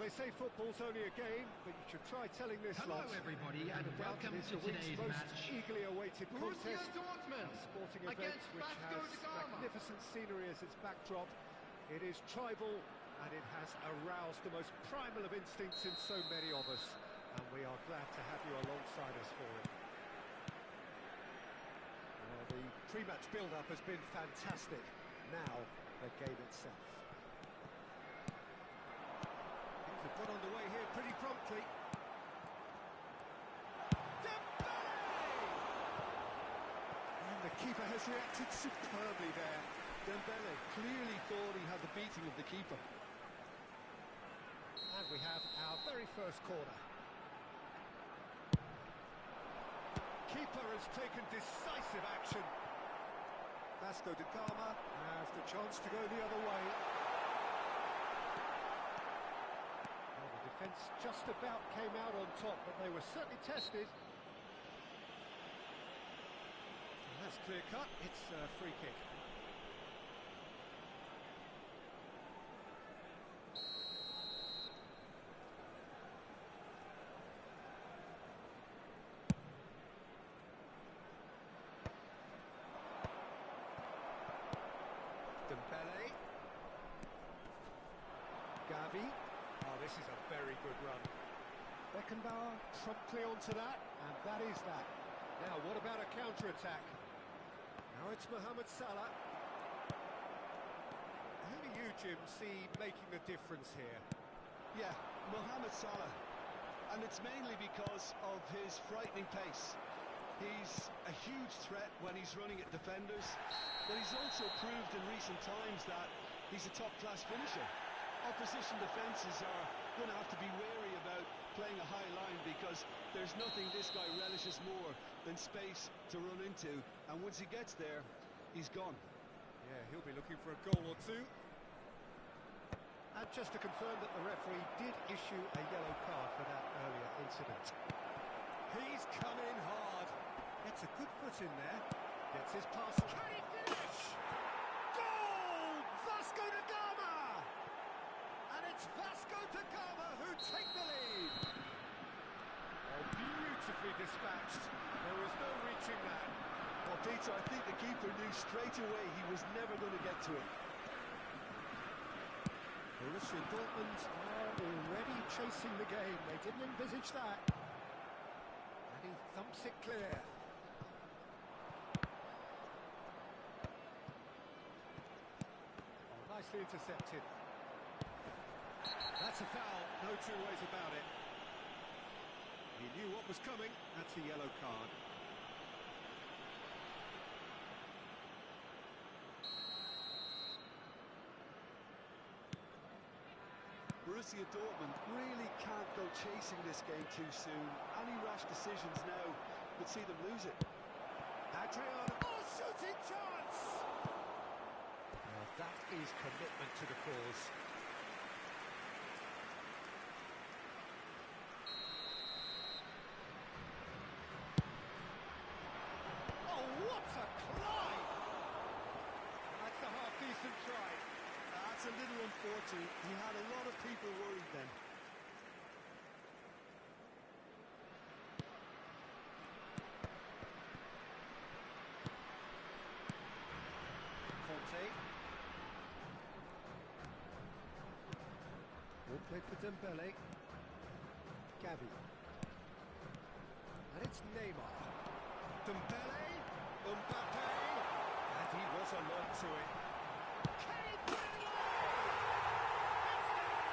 Well, they say football's only a game, but you should try telling this Hello, lot. everybody, and No doubt welcome it is to the week's today's most match. eagerly awaited Borussia contest. Dortmund A sporting event against which Vasco has da Gama. magnificent scenery as its backdrop. It is tribal, and it has aroused the most primal of instincts in so many of us. And we are glad to have you alongside us for it. Well, the pre-match build-up has been fantastic. Now, the game itself. Things have got underway here pretty promptly. And the keeper has reacted superbly there. Dembele clearly thought he had the beating of the keeper. And we have our very first corner. Keeper has taken decisive action. Vasco da Gama has the chance to go the other way. Well, the defence just about came out on top, but they were certainly tested. And that's clear cut. It's a free kick. Dembele. Gavi. Oh, this is a very good run. Beckenbauer promptly onto that, and that is that. Now, what about a counter-attack? Now it's Mohamed Salah. Who do you, Jim, see making the difference here? Yeah, Mohamed Salah. And it's mainly because of his frightening pace. He's a huge threat when he's running at defenders, but he's also proved in recent times that he's a top-class finisher. Opposition defences are going to have to be wary about playing a high line because there's nothing this guy relishes more than space to run into, and once he gets there, he's gone. Yeah, he'll be looking for a goal or two. And just to confirm that the referee did issue a yellow card for that earlier incident. He's come in hard. Gets a good foot in there. Gets his pass. Can he finish? Goal! Vasco da Gama! And it's Vasco da Gama who take the lead. Oh, beautifully dispatched. There was no reaching that. Well, Peter, I think the keeper knew straight away he was never going to get to it. Borussia Dortmund are already chasing the game. They didn't envisage that. And he thumps it clear. Oh, nicely intercepted. That's a foul, no two ways about it. He knew what was coming. That's a yellow card. Borussia Dortmund really can't go chasing this game too soon. Any rash decisions now would see them lose it. Adriano, oh, shooting chance! Well, that is commitment to the cause. Oh, what a climb! That's a half-decent try. That's a little unfortunate. He had a lot of people worried then. Conte. All played for Dembele. Gavi. And it's Neymar. Dembele. Mbappe. And he was alert to it. Can he put it away? It's there!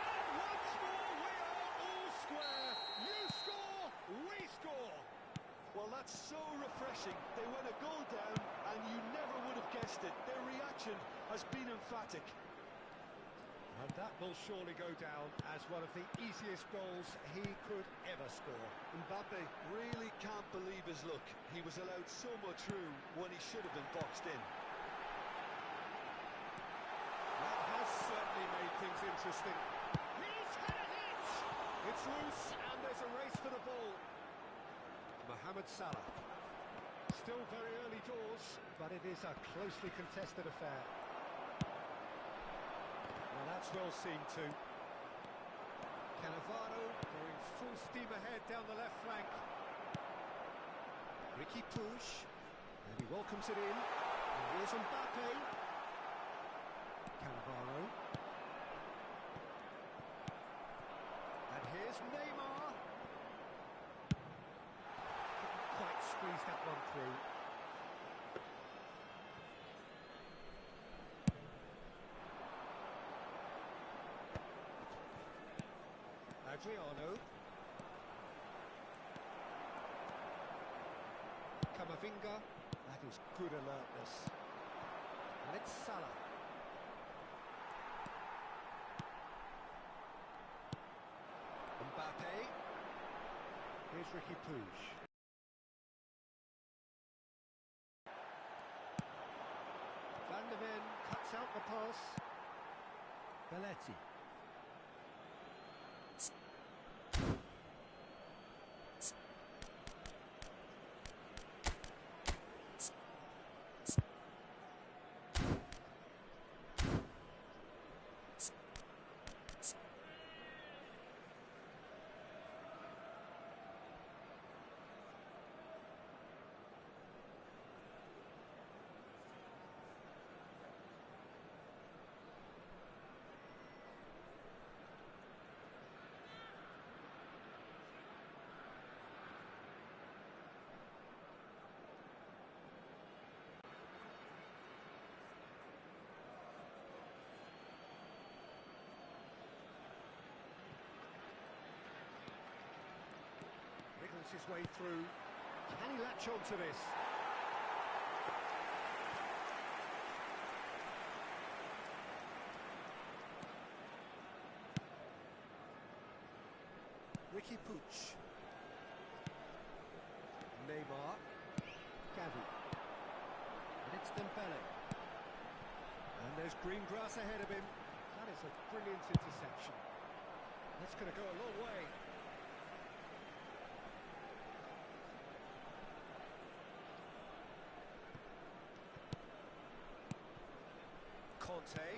And once more we are all square. You score, we score. Well, that's so refreshing. They went a goal down, and you never would have guessed it. Their reaction has been emphatic. And that will surely go down as one of the easiest goals he could ever score. Mbappe really can't believe his luck. He was allowed so much room when he should have been boxed in. That has certainly made things interesting. He's had it! It's loose, and there's a race for the ball. Mohamed Salah. Still very early doors, but it is a closely contested affair. Well, that's well seen too. Cannavaro going full steam ahead down the left flank. Ricky Puig, and he welcomes it in. And here's Mbappe. Cannavaro. And here's Neymar. Couldn't quite squeeze that one through. Adriano. Camavinga. That is good alertness. And it's Salah. Mbappe. Here's Ricky Puig. Van der Ven cuts out the pass. Belletti. Wriggles his way through. Can he latch on to this? Ricky Puig. Neymar. Gavi. And it's Dembele. And there's green grass ahead of him. That is a brilliant interception. That's going to go a long way. Conte.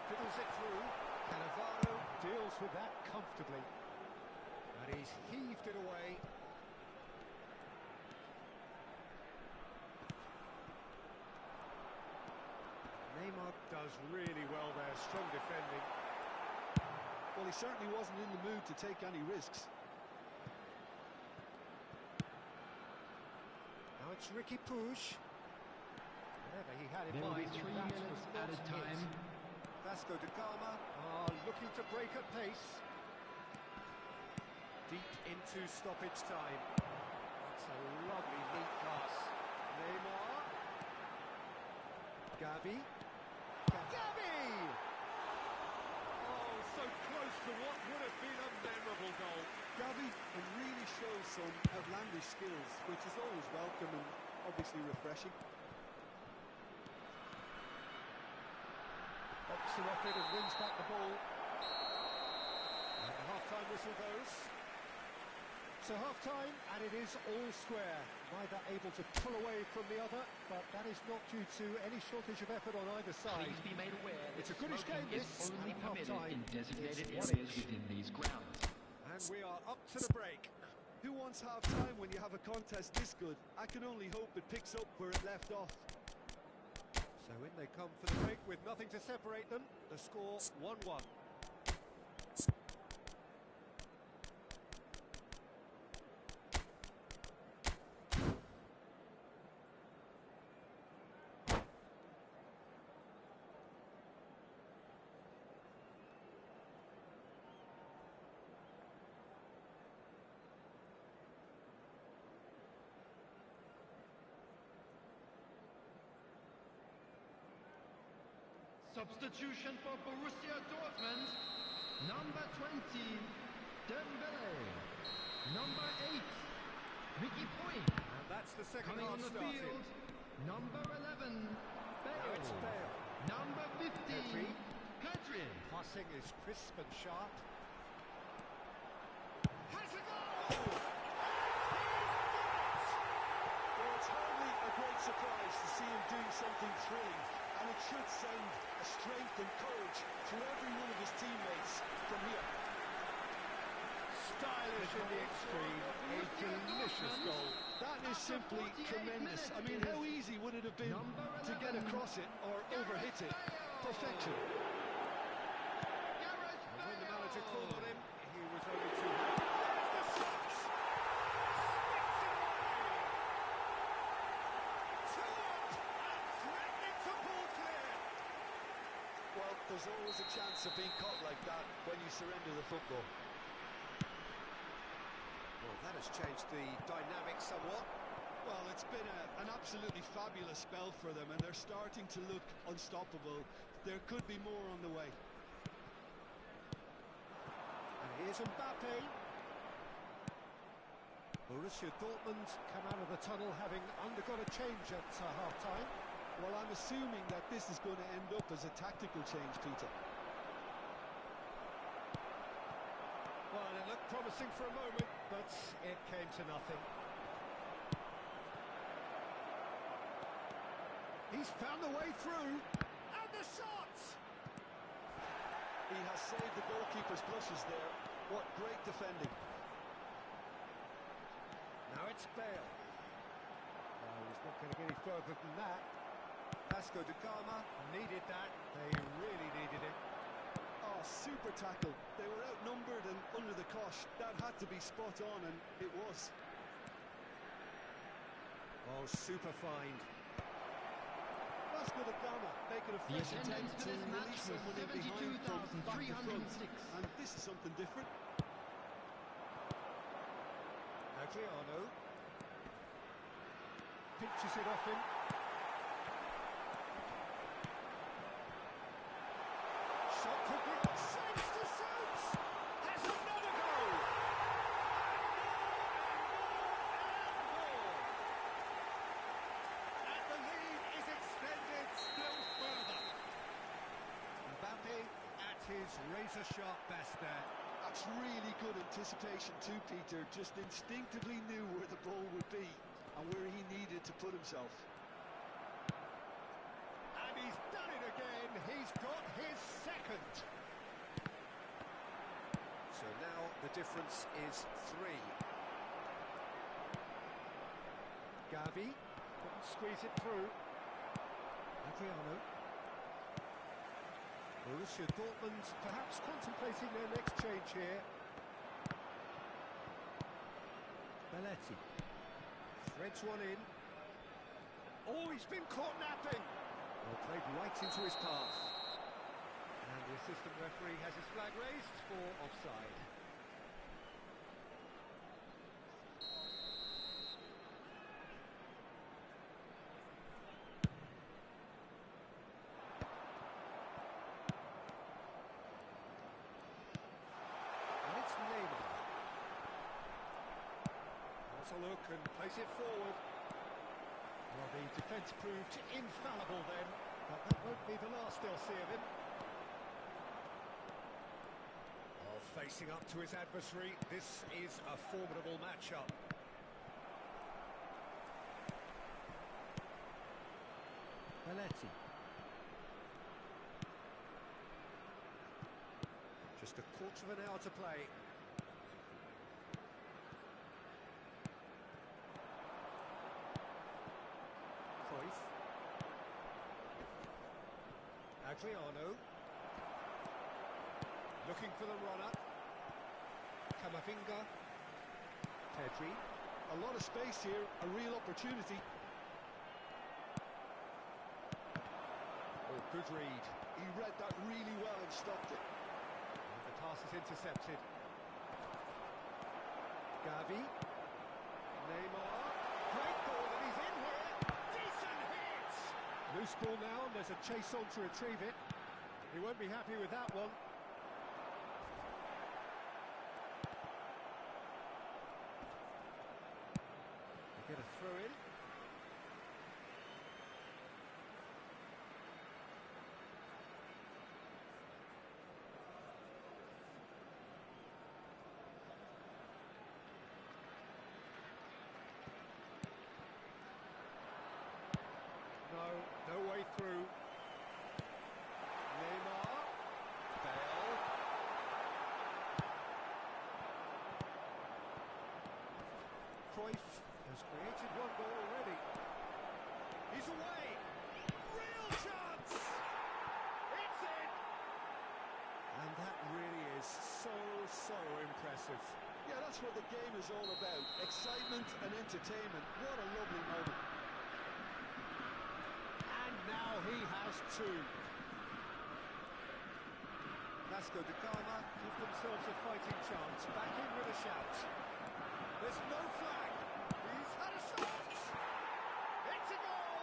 Fiddles it through. Cannavaro deals with that comfortably. And he's heaved it away. Neymar does really well there, strong defending. Well, he certainly wasn't in the mood to take any risks. Now it's Ricky Puig. Whatever he had in There will be mind, 3 that minutes was not added time. it. Vasco da Gama are looking to break at pace. Deep into stoppage time. That's a lovely neat pass. Neymar. Gavi. Gavi! Oh, so close to what would have been a memorable goal. Gavi really shows some outlandish skills, which is always welcome and obviously refreshing. Boxing off it and wins back the ball. And the half-time whistle goes. So half-time, and it is all square. Neither able to pull away from the other, but that is not due to any shortage of effort on either side. Please be made aware that It's a goodish game, smoking is this, only at permitted half-time. in designated It's areas within these grounds. And we are up to the break. Who wants half-time when you have a contest this good? I can only hope it picks up where it left off. So in they come for the break with nothing to separate them. The score 1-1. Substitution for Borussia Dortmund. Number 20, Dembele. Number 8, Ricky Puig. And that's the second Coming half on the started. field, number 11, Now it's Bale. Bale. Number 15, Pedri. Passing is crisp and sharp. Has a goal! Well, it's hardly a great surprise to see him doing something thrilling, and it should send a strength and courage to every one of his teammates from here. Stylish in the extreme, a delicious goal. That is simply tremendous. I mean, how easy would it have been to get across it or overhit it? Perfection. And when the manager called on him, he was only too happy. There's the shot! Sticks it away! 2 up and threatening to pull clear. Well, there's always a chance of being caught like that when you surrender the football. Well, that has changed the dynamic somewhat. Well, it's been an absolutely fabulous spell for them, and they're starting to look unstoppable. There could be more on the way. And here's Mbappe. Borussia Dortmund come out of the tunnel having undergone a change at half-time. Well, I'm assuming that this is going to end up as a tactical change, Peter. Well, it looked promising for a moment, but it came to nothing. He's found the way through, and the shot! He has saved the goalkeeper's blushes there. What great defending. Now it's Bale. No, he's not going to get any further than that. Vasco da Gama needed that. They really needed it. Oh, super tackle. They were outnumbered and under the cosh. That had to be spot on, and it was. Oh, super find. Vasco da Gama making a The fresh attendance attempt for to this match release was someone in behind from back to front. 72,306. And this is something different. Adriano pinches it off him. Shot could be saves to shoot. Has another goal. And the lead is extended still further. Mbappe at his razor-sharp best there. That's really good anticipation too, Peter. Just instinctively knew where the ball would be and where he needed to put himself. And he's done it again. He's got his second. So now the difference is 3. Gavi couldn't squeeze it through. Adriano. Borussia Dortmund perhaps contemplating their next change here. Belletti threads one in. Oh, he's been caught napping. Well, played right into his path. And the assistant referee has his flag raised for offside. A look and place it forward. Well, the defence proved infallible then, but that won't be the last they'll see of him. Oh, facing up to his adversary, this is a formidable matchup. Belletti. Just a quarter of an hour to play. Adriano looking for the runner. Camavinga. Pedri. A lot of space here, a real opportunity. Oh, good read. He read that really well and stopped it. And the pass is intercepted. Gavi. Neymar. Great ball, and he's in here. Decent hit! Loose ball now, and there's a chase on to retrieve it. He won't be happy with that one. They get a throw in. No way through. Neymar. Bale. Cruyff has created one goal already. He's away. Real chance. It's in. And that really is so impressive. Yeah, that's what the game is all about. Excitement and entertainment. What a lovely moment. And now he has two. Vasco da Gama give themselves a fighting chance. Back in with a shout. There's no flag. He's had a shot. It's a goal.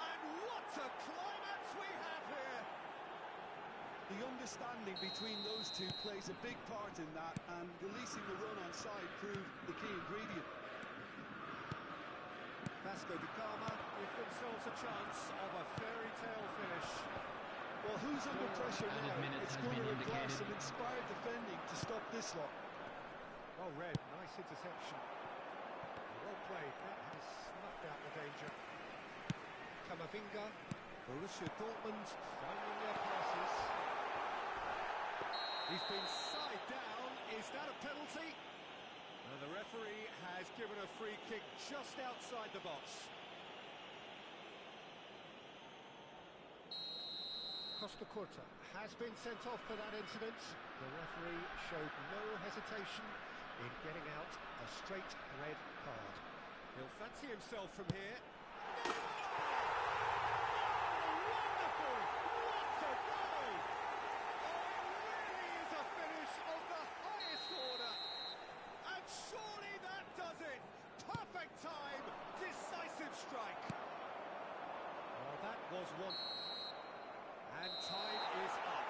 And what a climax we have here. The understanding between those two plays a big part in that, and releasing the run on side proved the key ingredient. Vasco da Gama give themselves a chance of a fairy tale finish. Well, who's under pressure Added now? minutes It's has going been to require indicated. some inspired defending to stop this lot. Well read, nice interception. Well played, that has snuffed out the danger. Camavinga, Borussia Dortmund finding their passes. He's been side down, is that a penalty? And the referee has given a free kick just outside the box. Costa Curta has been sent off for that incident. The referee showed no hesitation in getting out a straight red card. He'll fancy himself from here. Wonderful! What a goal! Oh, it really is a finish of the highest order. And surely that does it. Perfect time, decisive strike. Well, that was one. And time is up.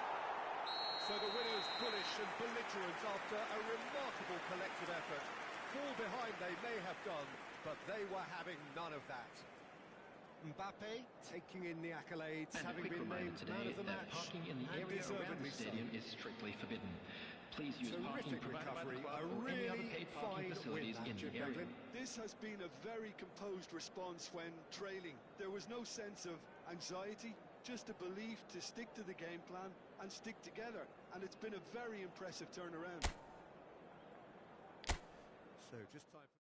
So the winners bullish and belligerent after a remarkable collective effort. Fall behind they may have done, but they were having none of that. Mbappe taking in the accolades, And a having quick been reminder named today man of the that match, parking in the and area around the deservedly so. stadium is strictly forbidden. Please use parking Terrific provided by the recovery, club a or any other really paid parking fine facilities win, in Jim the area. Devlin. This has been a very composed response when trailing. There was no sense of anxiety, just a belief to stick to the game plan and stick together. And it's been a very impressive turnaround. So just time for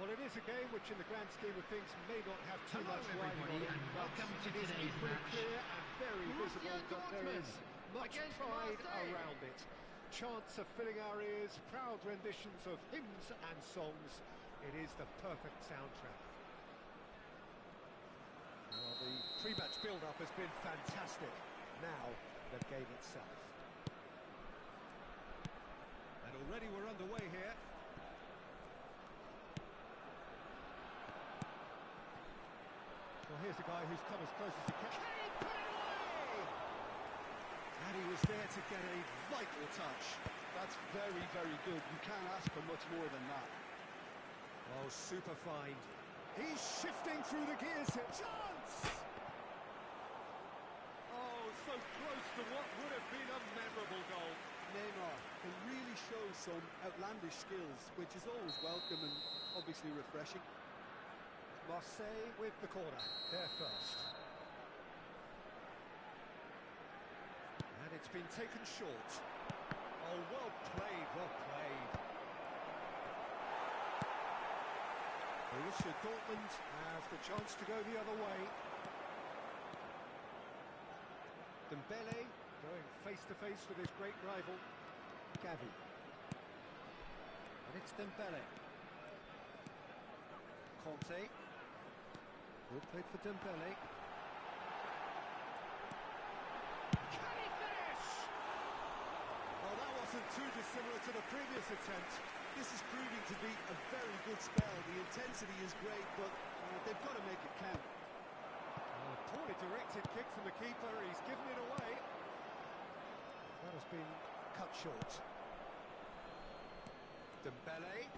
Well, it is a game which, in the grand scheme of things, may not have too Hello much riding on everybody it, and but welcome to it is today's equally match. clear and very visible that there is much against pride Marseille. around it. Chants are filling our ears, proud renditions of hymns and songs. It is the perfect soundtrack. Well, the pre-match build-up has been fantastic. Now, the game itself. And already we're underway here. Well, here's a guy who's come as close as he can. Can he put it away? And he was there to get a vital touch. That's very, very good. You can't ask for much more than that. Oh, super find. He's shifting through the gears here. Chance! Oh, so close to what would have been a memorable goal. Neymar can really show some outlandish skills, which is always welcome and obviously refreshing. Marseille with the corner. There first. And it's been taken short. Oh, well played, well played. Borussia Dortmund have the chance to go the other way. Dembele going face-to-face with his great rival, Gavi. And it's Dembele. Conte. Good played for Dembele. Can he finish? Well, that wasn't too dissimilar to the previous attempt. This is proving to be a very good spell. The intensity is great, but they've got to make it count. Poorly directed kick from the keeper. He's given it away. That has been cut short. Dembele.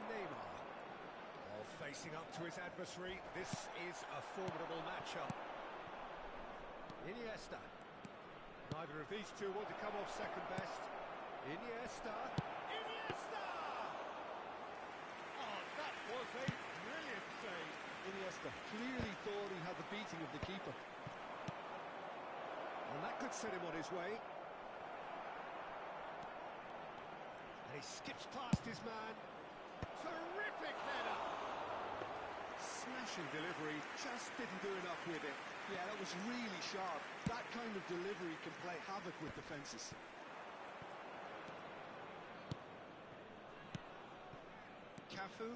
Neymar. Oh, facing up to his adversary. This is a formidable matchup. Iniesta. Neither of these two want to come off second best. Iniesta. Iniesta! Oh, that was a brilliant save. Iniesta clearly thought he had the beating of the keeper. And that could set him on his way. And he skips past his man. Terrific header! Smashing delivery, just didn't do enough with it. Yeah, that was really sharp. That kind of delivery can play havoc with defences. Cafu.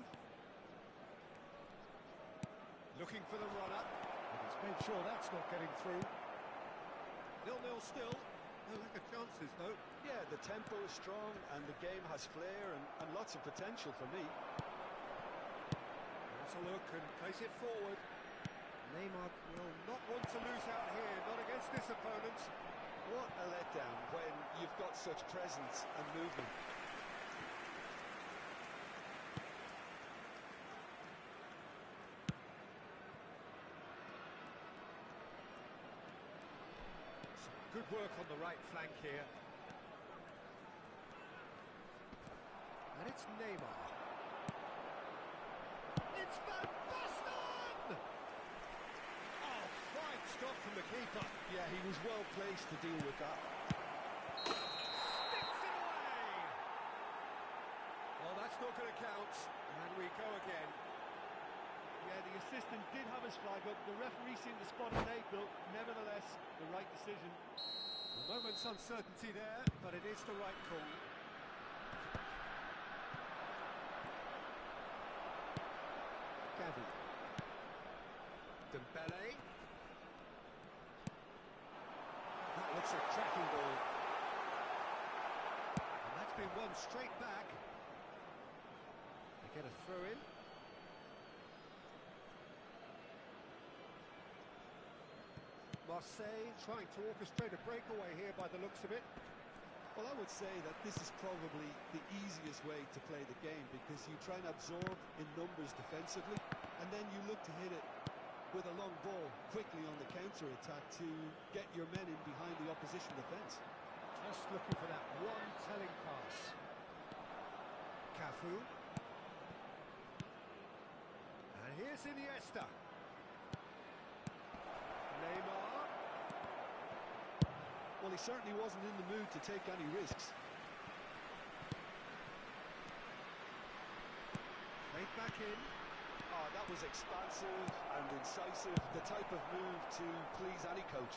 Looking for the runner. And he's made sure that's not getting through. 0-0 still. No lack of chances, though. Yeah, the tempo is strong and the game has flair and lots of potential for me. That's a look and place it forward. Neymar will not want to lose out here, not against this opponent. What a letdown when you've got such presence and movement. Good work on the right flank here. And it's Neymar. It's Van Basten! Oh, fine stop from the keeper. Yeah, he was well placed to deal with that. Sticks it away! Well, that's not going to count. And we go again. Yeah, the assistant did have his flag up. The referee seemed to spot a late, though. Nevertheless, the right decision. A moment's uncertainty there, but it is the right call. Gavi. Dembele. That looks a cracking ball. And that's been won straight back. They get a throw in. Marseille trying to orchestrate a breakaway here by the looks of it. Well, I would say that this is probably the easiest way to play the game because you try and absorb in numbers defensively and then you look to hit it with a long ball quickly on the counter-attack to get your men in behind the opposition defence. Just looking for that one telling pass. Cafu. And here's Iniesta. Neymar. Well, he certainly wasn't in the mood to take any risks. Played back in. Oh, that was expansive and incisive, the type of move to please any coach.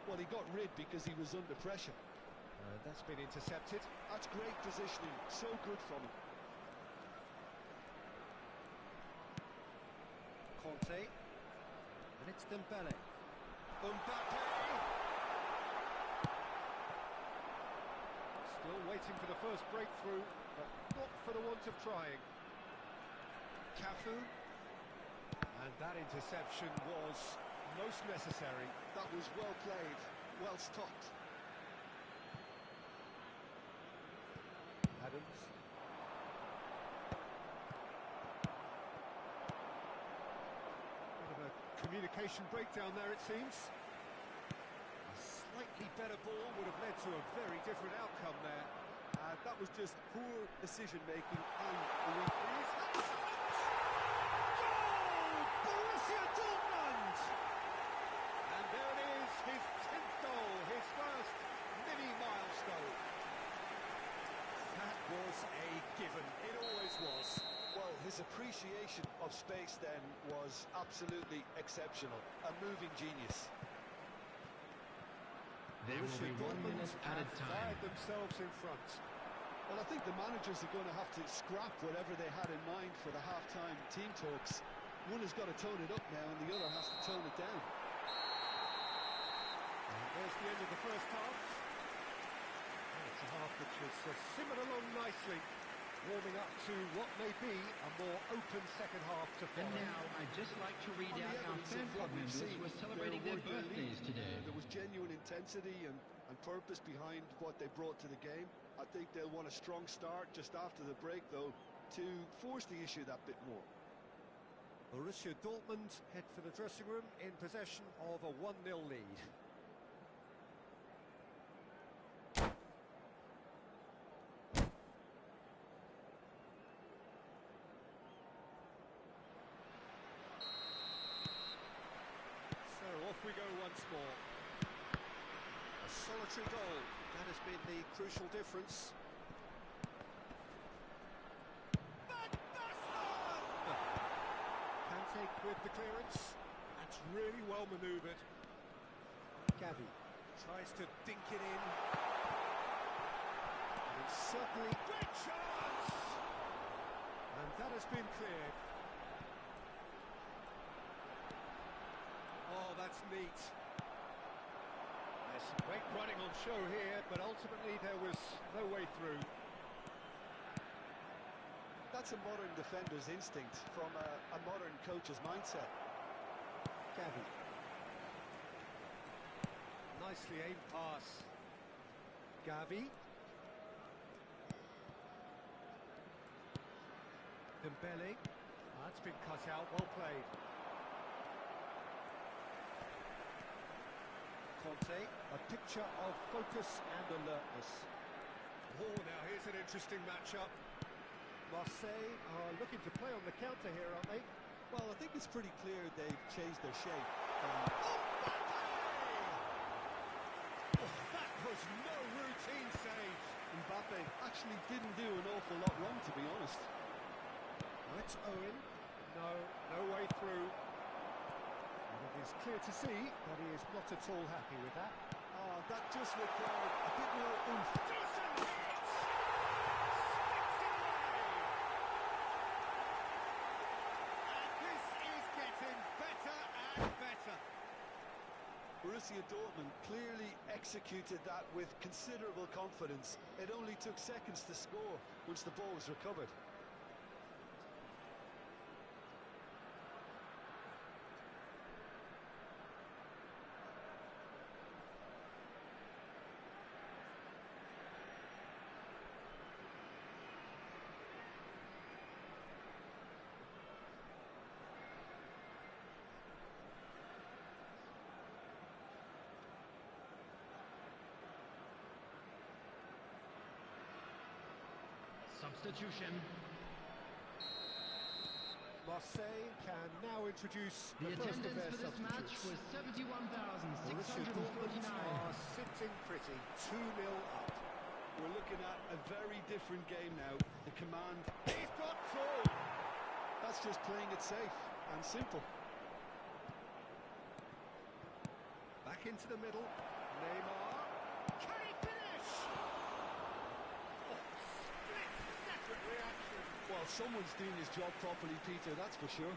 Well, he got rid because he was under pressure. And that's been intercepted. That's great positioning, so good from him. Conte. And it's Dembele. Mbappe! Still waiting for the first breakthrough, but not for the want of trying. Cafu. And that interception was most necessary. That was well played, well stopped. Adams. Bit of a communication breakdown there, it seems. A slightly better ball would have led to a very different outcome there. That was just poor decision-making and a weakness. Borussia Dortmund! And there it is, his 10th goal, his first mini milestone. That was a given, it always was. Well, his appreciation of space then was absolutely exceptional. A moving genius. There will be 1 minute added time. Fired themselves in front. Well, I think the managers are going to have to scrap whatever they had in mind for the half-time team talks. One has got to tone it up now and the other has to tone it down. And there's the end of the first half. And it's a half which has simmered along nicely, warming up to what may be a more open second half to follow. And now I'd just like to read On the out our evidence fan of club what we've members seen, who are celebrating their they're worth birthdays lead. today. There was genuine intensity and purpose behind what they brought to the game. I think they'll want a strong start just after the break, though, to force the issue that bit more. Borussia Dortmund head for the dressing room in possession of a 1-0 lead. So off we go once more. A solitary goal, that has been the crucial difference. Kante with the clearance. That's really well manoeuvred. Gavi tries to dink it in. And it's certainly great chance! And that has been cleared. Oh, that's neat. There's some great running on show here, but ultimately there was no way through. That's a modern defender's instinct from a modern coach's mindset. Gavi. Nicely aimed pass. Gavi. Dembele. That's been cut out, well played. Conte, a picture of focus and alertness. Oh, now here's an interesting matchup. Marseille are looking to play on the counter here, aren't they? Well, I think it's pretty clear they've changed their shape. Oh, that was no routine save. Mbappe actually didn't do an awful lot wrong, to be honest. Now it's Owen. No way through. And it is clear to see that he is not at all happy with that. Oh, that just required a bit more oomph. Decent hit! Borussia Dortmund clearly executed that with considerable confidence. It only took seconds to score once the ball was recovered. Substitution. Marseille can now introduce The the first of attendance their for this match substitutes. was Borussia Dortmund 71,649. are sitting pretty, 2-0 up. We're looking at a very different game now. The command. He's got through. That's just playing it safe and simple. Back into the middle. Neymar. Can he finish? Oh, split-second reaction. Well, someone's doing his job properly, Peter, that's for sure.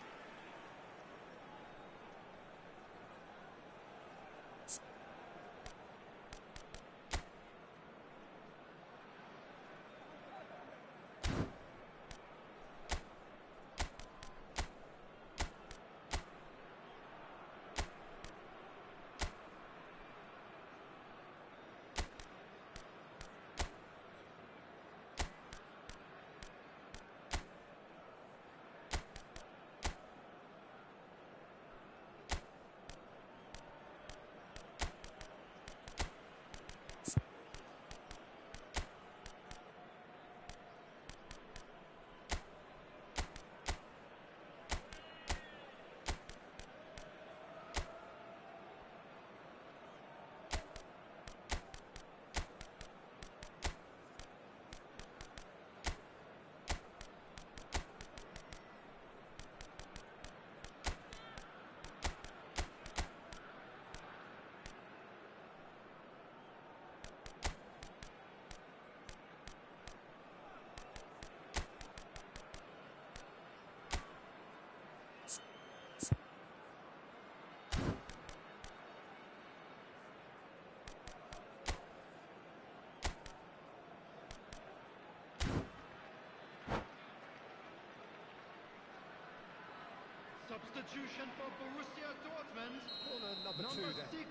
Substitution for Borussia Dortmund. Corner number 2 Number then. 6,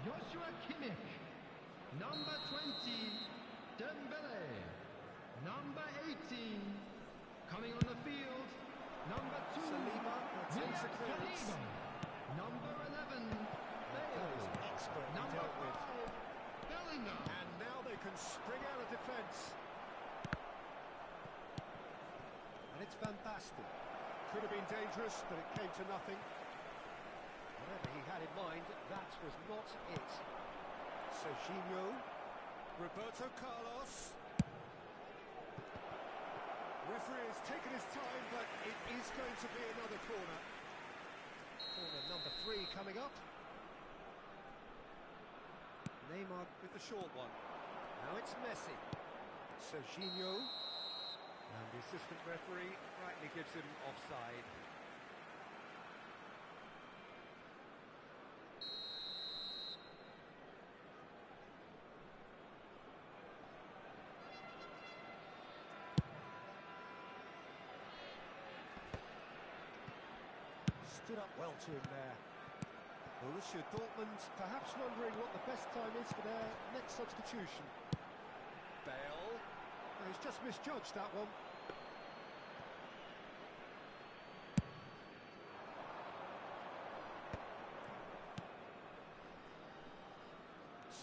Joshua Kimmich. Number 20, Dembele. Number 18, coming on the field. Number 2, Saliba takes a clearance. Saliba. Number 11, That Bale. was expertly Number dealt with. 5, Bellingham. And now they can spring out of defence. And it's Van Basten. Could have been dangerous, but it came to nothing. Whatever he had in mind, that was not it. Serginho. Roberto Carlos. Referee has taken his time, but it is going to be another corner. Corner number 3 coming up. Neymar with the short one. Now it's Messi. Serginho. And the assistant referee rightly gives him offside. Stood up well to him there. Borussia Dortmund perhaps wondering what the best time is for their next substitution. Bale. Oh, he's just misjudged that one.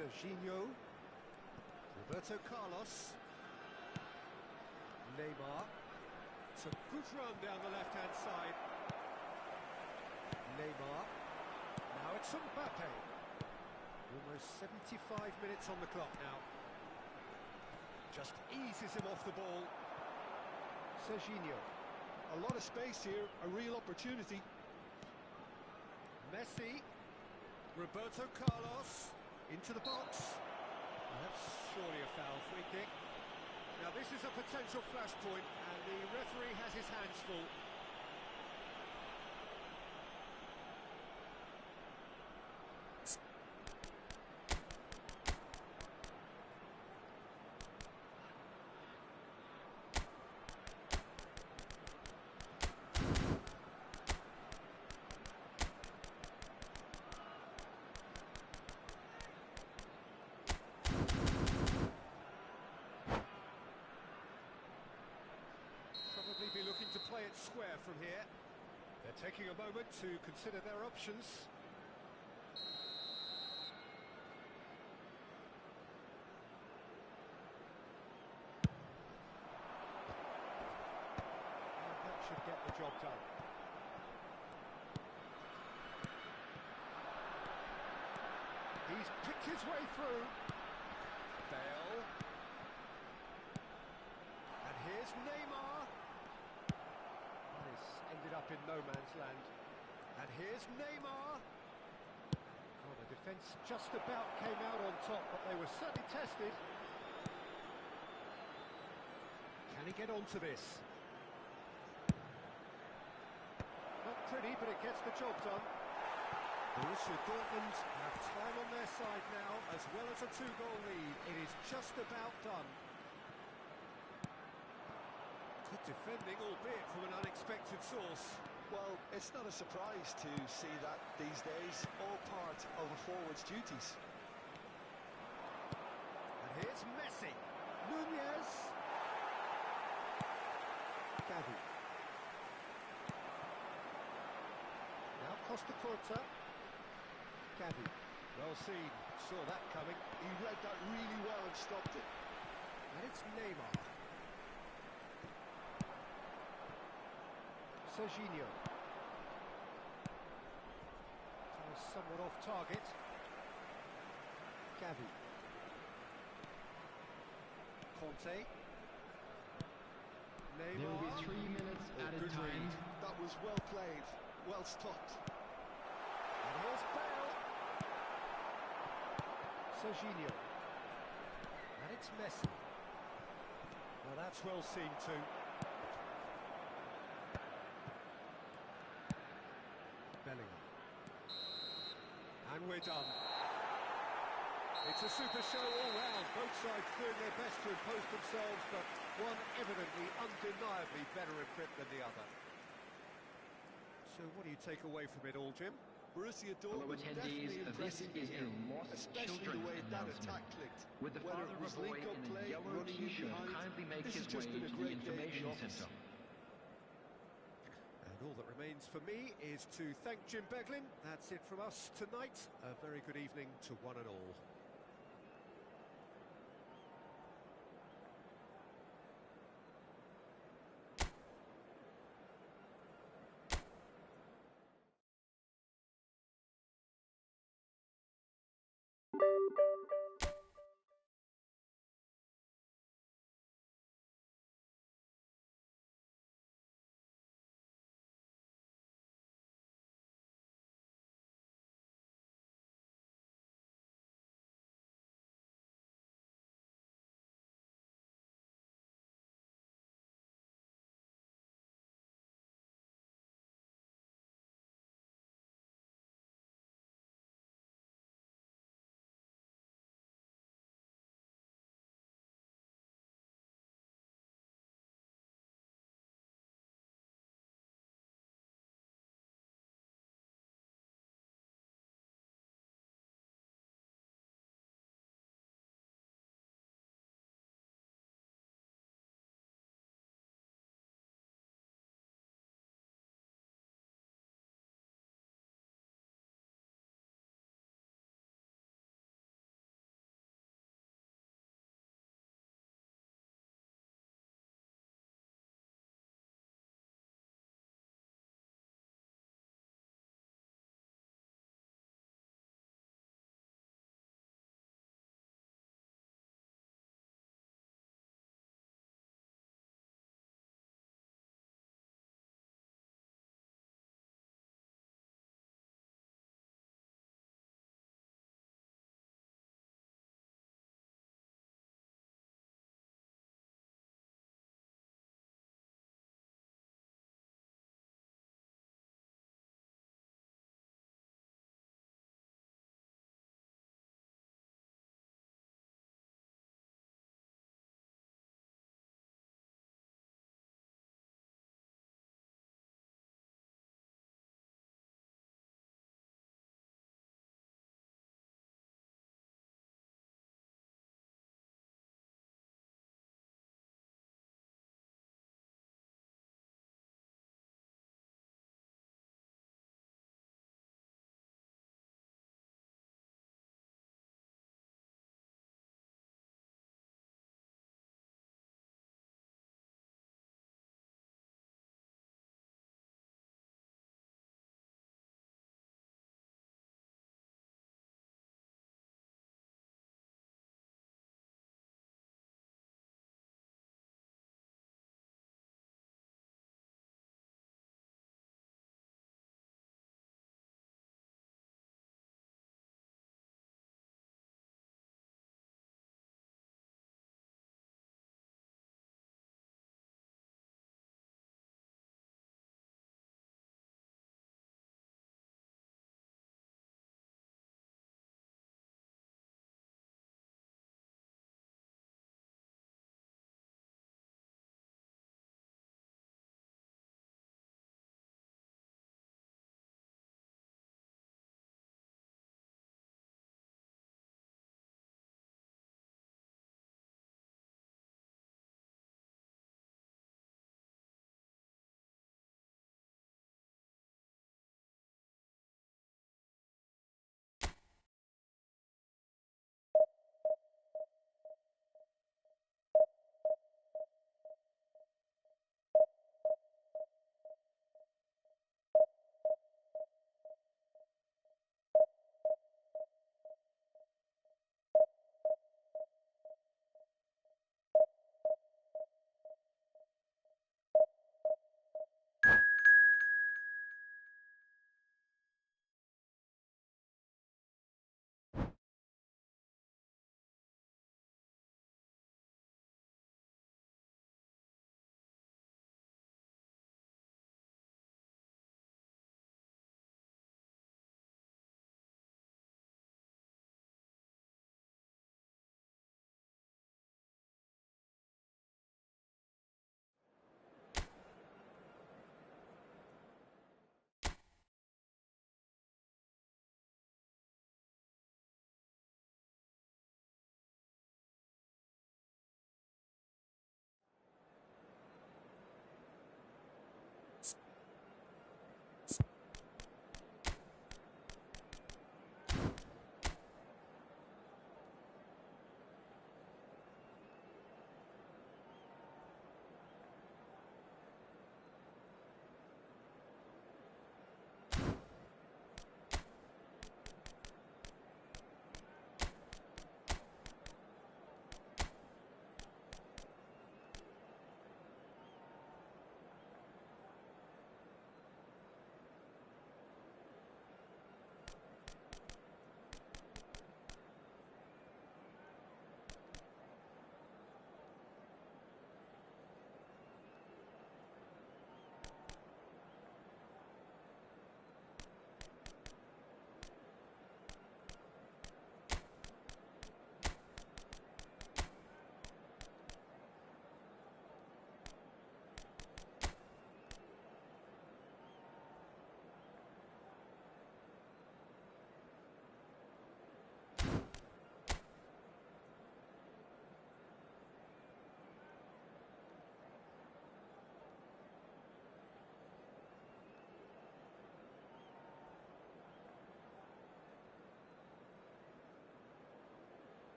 Serginho. Roberto Carlos. Neymar. It's a good run down the left-hand side. Neymar. Now it's Mbappe. Almost 75 minutes on the clock now. Just eases him off the ball. Serginho. A lot of space here, a real opportunity. Messi. Roberto Carlos. Into the box. That's surely a foul, free kick. Now this is a potential flashpoint, and the referee has his hands full. Be looking to play it square from here. They're taking a moment to consider their options. And that should get the job done. He's picked his way through. Bale. And here's Neymar. This ended up in no man's land. And here's Neymar. Oh, the defence just about came out on top, but they were certainly tested. Can he get onto this? Not pretty, but it gets the job done. Borussia Dortmund have time on their side now, as well as a 2-goal lead. It is just about done. Good defending, albeit from an unexpected source. Well, it's not a surprise to see that these days, all part of a forward's duties. And here's Messi. Nunez. Gavi. Now Costa Curta. Gavi. Well seen. Saw that coming. He read that really well and stopped it. And it's Neymar. Serginho. That was somewhat off target. Gavi. Conte. There Neymar. will be 3 minutes added Good time. read. That was well played, well stopped. And here's Bale. Serginho. And it's Messi. Well, that's well seen too. Bellingham. And we're done. It's a super show all round. Both sides doing their best to impose themselves, but one evidently, undeniably better equipped than the other. So what do you take away from it all, Jim? Borussia Hello Dortmund attendees, definitely this impressing is a here, lost especially the children's way that announcement. attack clicked. With the Whether father it of was a boy link-up in a play, yellow running in t-shirt behind, kindly make this his has just way been a to the great day in information the office. center. And all that remains for me is to thank Jim Beglin. That's it from us tonight. A very good evening to one and all.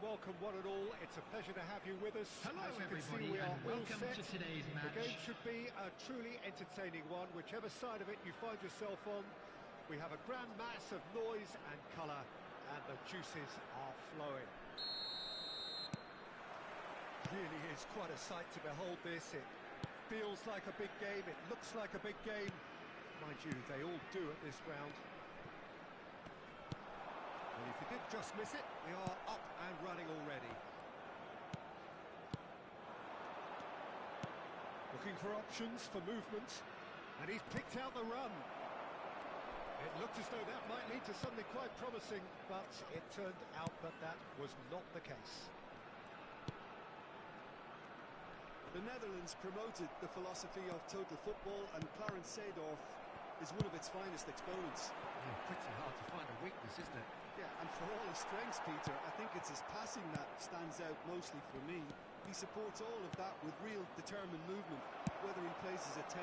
welcome one and all. It's a pleasure to have you with us. Hello As you can see, everybody we are and all welcome set. to today's The match. game should be a truly entertaining one, whichever side of it you find yourself on. We have a grand mass of noise and colour, and the juices are flowing. Really is quite a sight to behold this. It feels like a big game, it looks like a big game. Mind you, they all do at this ground. Well, if you did just miss it, we are up and running already. Looking for options for movement, and he's picked out the run. It looked as though that might lead to something quite promising, but it turned out that that was not the case. The Netherlands promoted the philosophy of total football, and Clarence Seedorf is one of its finest exponents. Yeah, pretty hard to find a weakness, isn't it? Yeah, and for all his strengths, Peter, I think it's his passing that stands out mostly for me. He supports all of that with real determined movement, whether he plays as a 10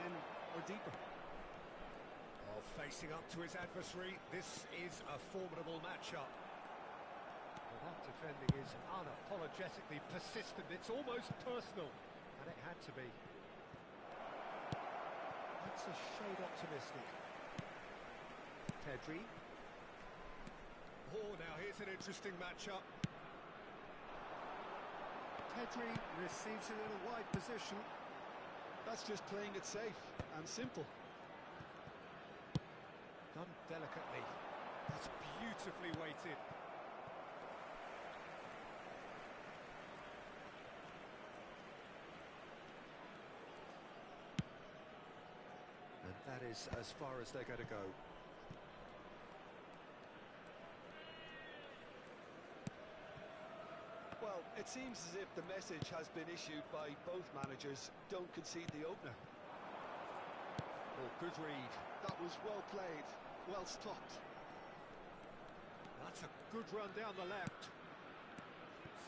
or deeper. Oh, facing up to his adversary, this is a formidable matchup. Well, that defending is unapologetically persistent. It's almost personal, and it had to be. That's a shade optimistic. Pedri. Oh, now here's an interesting matchup. Pedri receives it in a wide position. That's just playing it safe and simple. Done delicately. That's beautifully weighted. And that is as far as they're going to go. Well, it seems as if the message has been issued by both managers: don't concede the opener. Oh, good read. That was well played, well stopped. That's a good run down the left.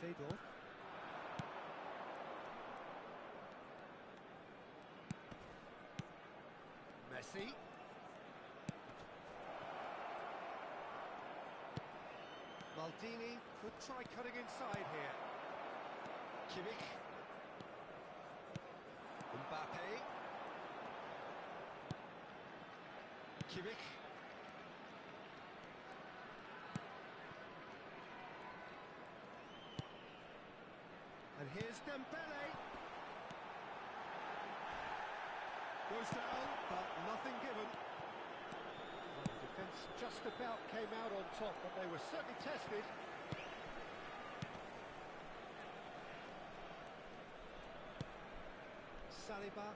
Seedorf. Messi. Maldini could try cutting inside here. Kimmich. Mbappe. Kimmich. And here's Dembele. Goes down, but nothing given. Well, the defence just about came out on top, but they were certainly tested. Saliba.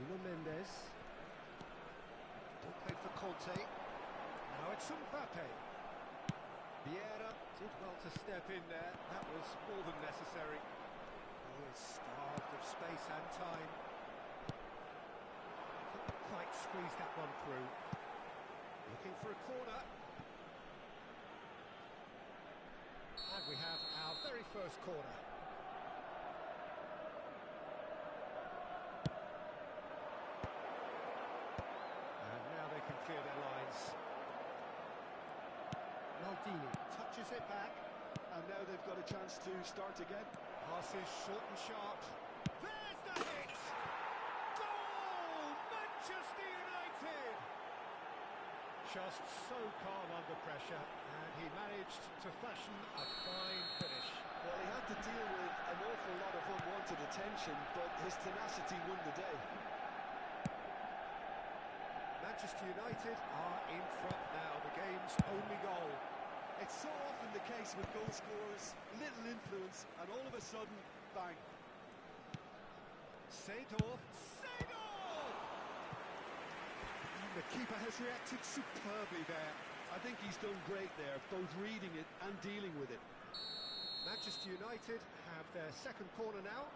Nuno Mendes. All played for Conte. Now it's Mbappe. Vieira did well to step in there. That was more than necessary. Oh, he's starved of space and time. Couldn't quite squeeze that one through. Looking for a corner. And we have our very first corner. And now they can clear their lines. Maldini touches it back. And now they've got a chance to start again. Passes short and sharp. There's the hit! Goal! Manchester United! Just so calm under pressure, and he managed to fashion a fine finish. Well, he had to deal with an awful lot of unwanted attention, but his tenacity won the day. Manchester United are in front now, the game's only goal. It's so often the case with goal scorers, little influence, and all of a sudden, bang. Seedorf. Seedorf! The keeper has reacted superbly there. I think he's done great there, both reading it and dealing with it. Manchester United have their second corner now.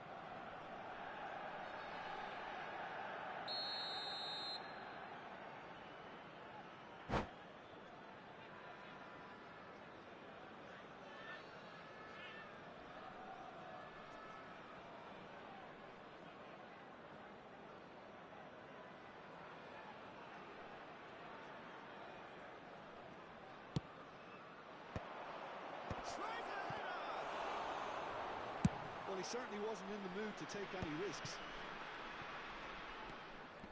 Well, he certainly wasn't in the mood to take any risks.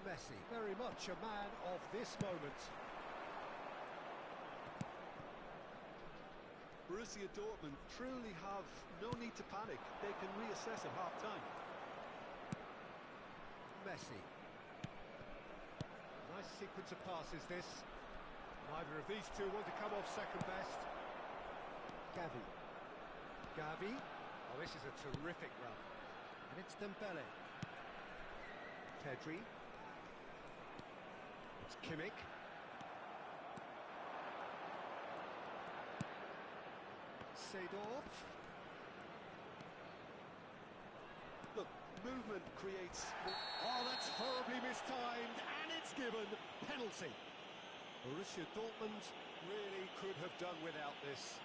Messi, very much a man of this moment. Borussia Dortmund truly have no need to panic. They can reassess at half-time. Messi. Nice sequence of passes, this. Neither of these two want to come off second best. Gavi. Gavi. Oh, this is a terrific run. And it's Dembele. Pedri. It's Kimmich. Seedorf. Look, movement creates... Oh, that's horribly mistimed, and it's given penalty. Borussia Dortmund really could have done without this.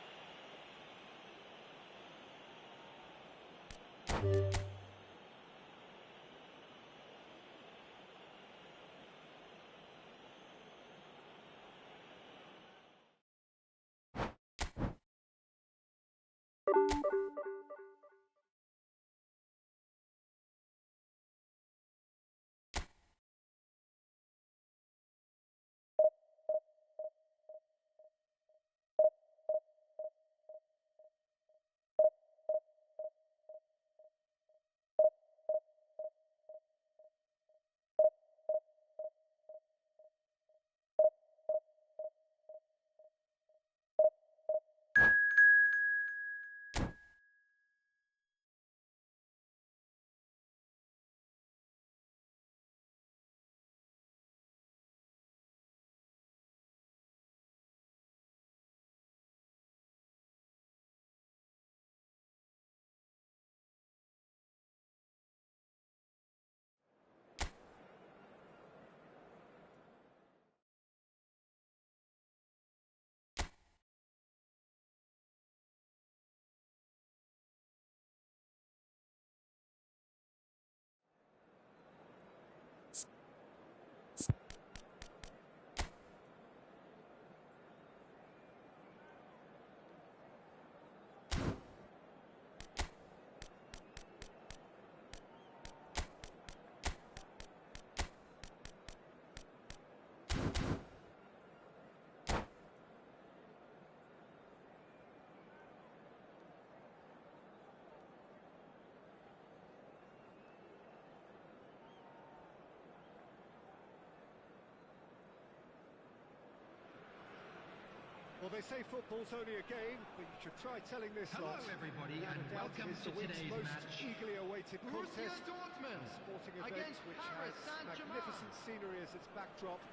Well, they say football's only a game, but you should try telling this Hello, lot. everybody, and Without welcome doubt, to it's the week's today's most match. eagerly awaited Borussia contest. Dortmund A sporting event against which Paris has Saint-Germain. magnificent scenery as its backdrop.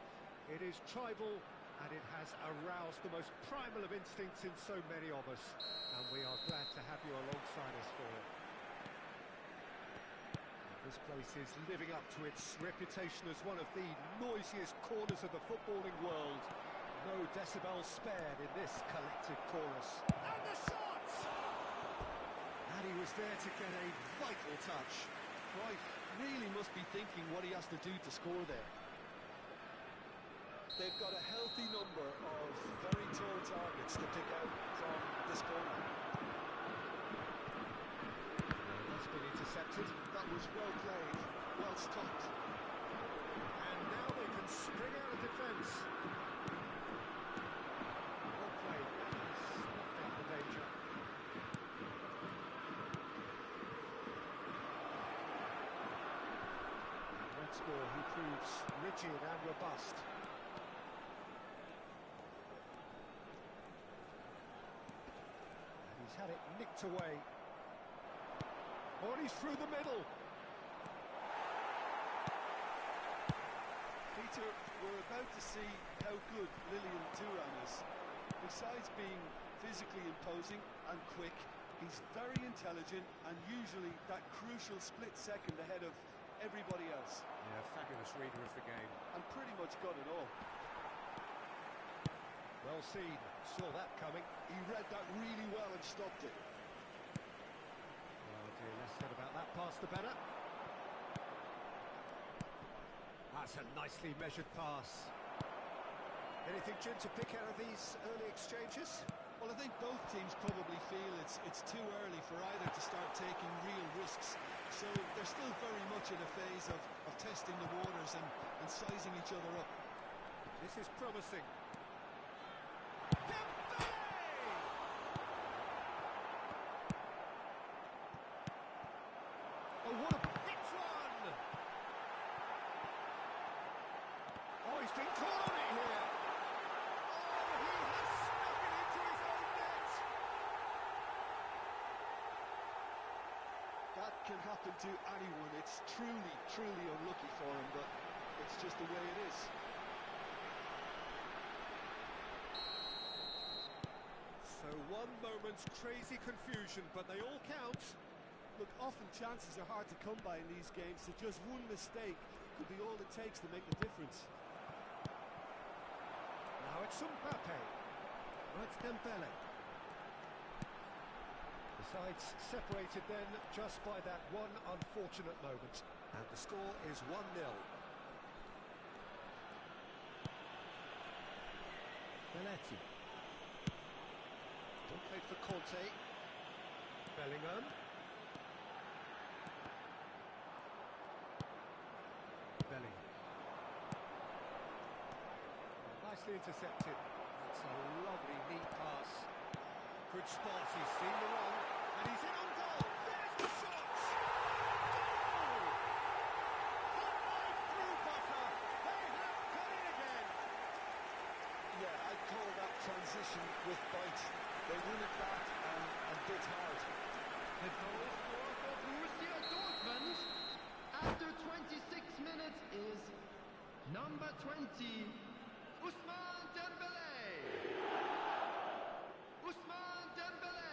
It is tribal, and it has aroused the most primal of instincts in so many of us. And we are glad to have you alongside us for it. This place is living up to its reputation as one of the noisiest corners of the footballing world. No decibels spared in this collective chorus. And the shot! And he was there to get a vital touch. Cruyff really must be thinking what he has to do to score there. They've got a healthy number of very tall targets to pick out from this corner. That's been intercepted. That was well played, well stopped. And now they can spring out of defence. Well played. Snuffed out the danger. And once more he proves rigid and robust. And he's had it nicked away. Oh, and he's through the middle. Peter, we're about to see how good Lilian Thuram is. Besides being physically imposing and quick, he's very intelligent and usually that crucial split second ahead of everybody else. Yeah, fabulous reader of the game. And pretty much got it all. Well seen, saw that coming. He read that really well and stopped it. Oh dear, less said about that pass the better. That's a nicely measured pass. Anything, Jim, to pick out of these early exchanges? Well, I think both teams probably feel it's too early for either to start taking real risks. So they're still very much in a phase of testing the waters and sizing each other up. This is promising. Oh, what a hits one! Oh, he's been caught on it here. Oh, he has stuck it into his own net. That can happen to anyone. It's truly, truly unlucky for him, but it's just the way it is. So one moment's crazy confusion, but they all count. Look, often chances are hard to come by in these games, so just one mistake could be all it takes to make the difference. Now it's Mbappe. Now it's Dembele. The sides separated then just by that one unfortunate moment. And the score is 1-0. Belletti. Played for Conte. Bellingham. Bellingham. Nicely intercepted. That's a lovely neat pass. Good spot, he's seen the run, and he's in on goal. There's the shot! Goal! Hot through buffer. They have got it again. Yeah, I'd call that transition with bite. They won it back and bit hard. The goal scorer for Borussia Dortmund after 26 minutes is number 20, Ousmane Dembele. Ousmane Dembele.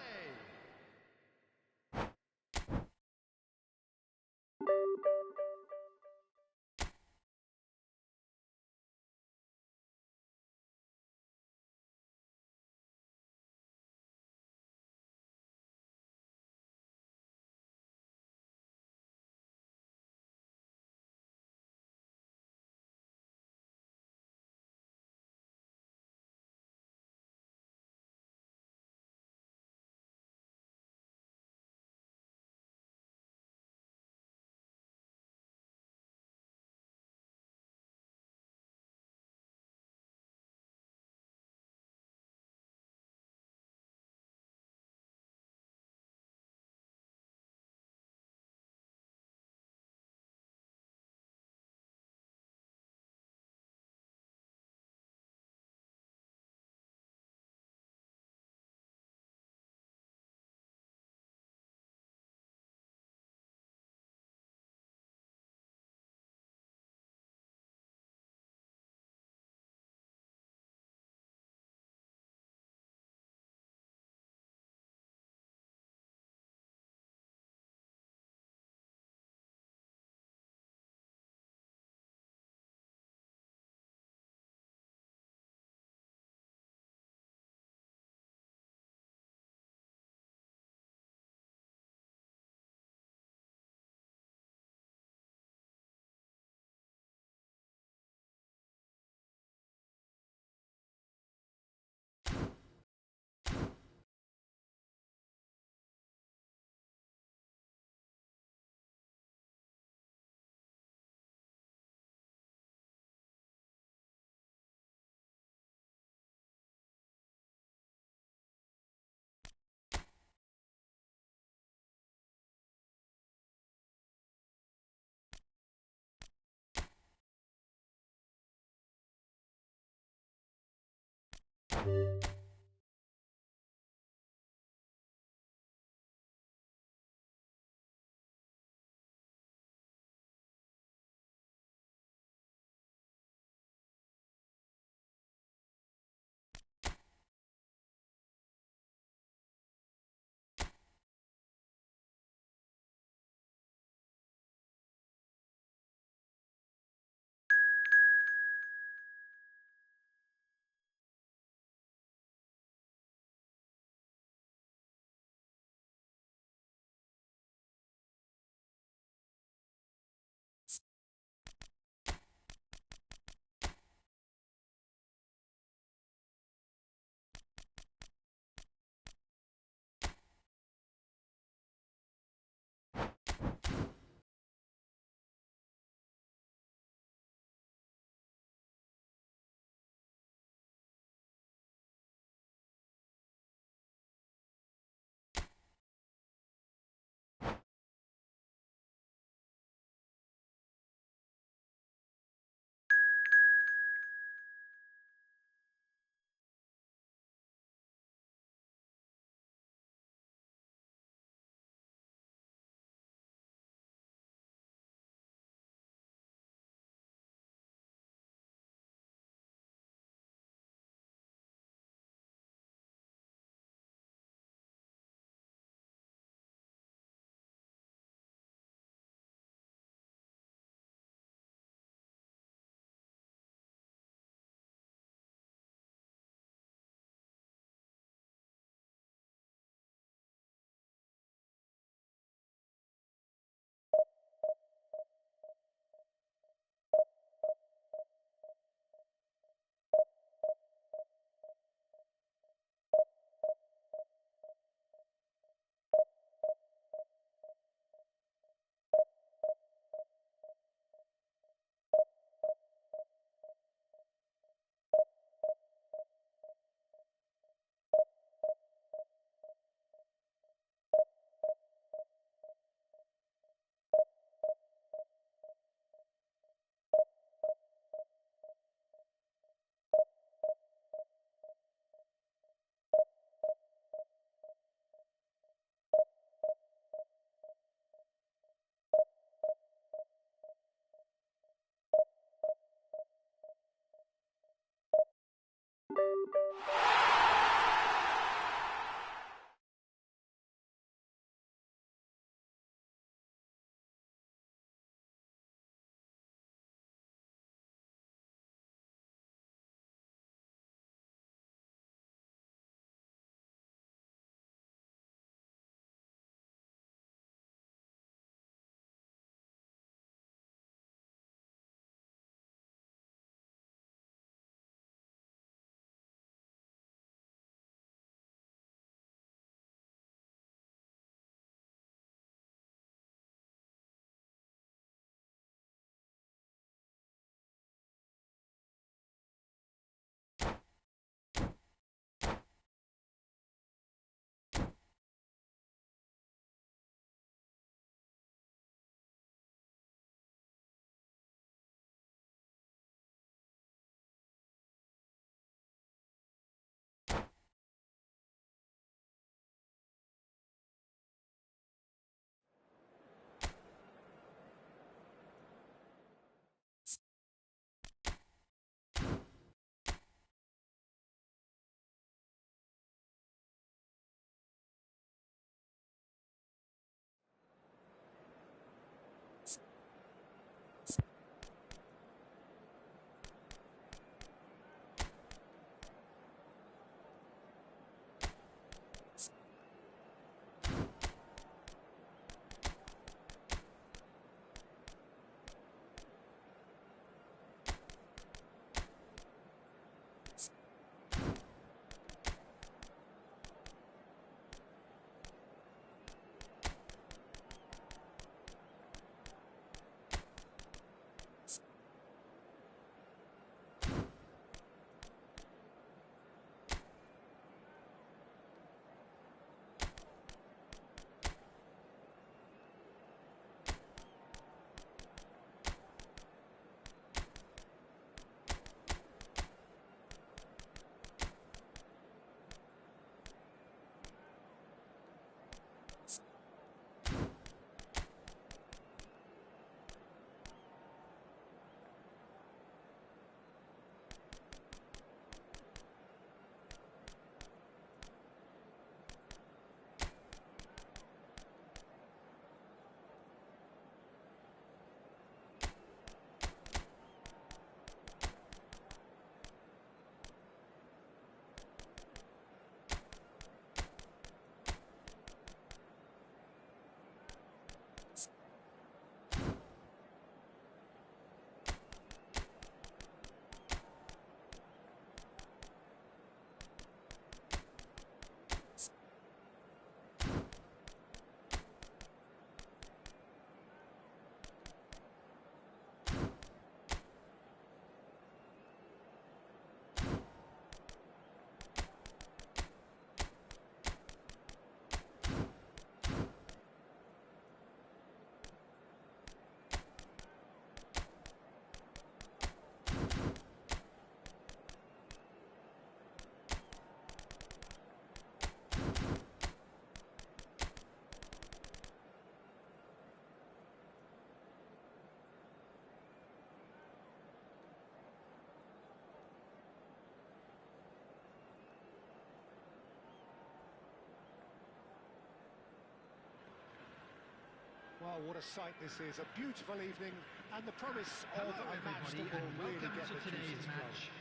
what a sight this is. A beautiful evening and the promise of Hello a match that everybody will and really welcome get to the today's juices flowing. match.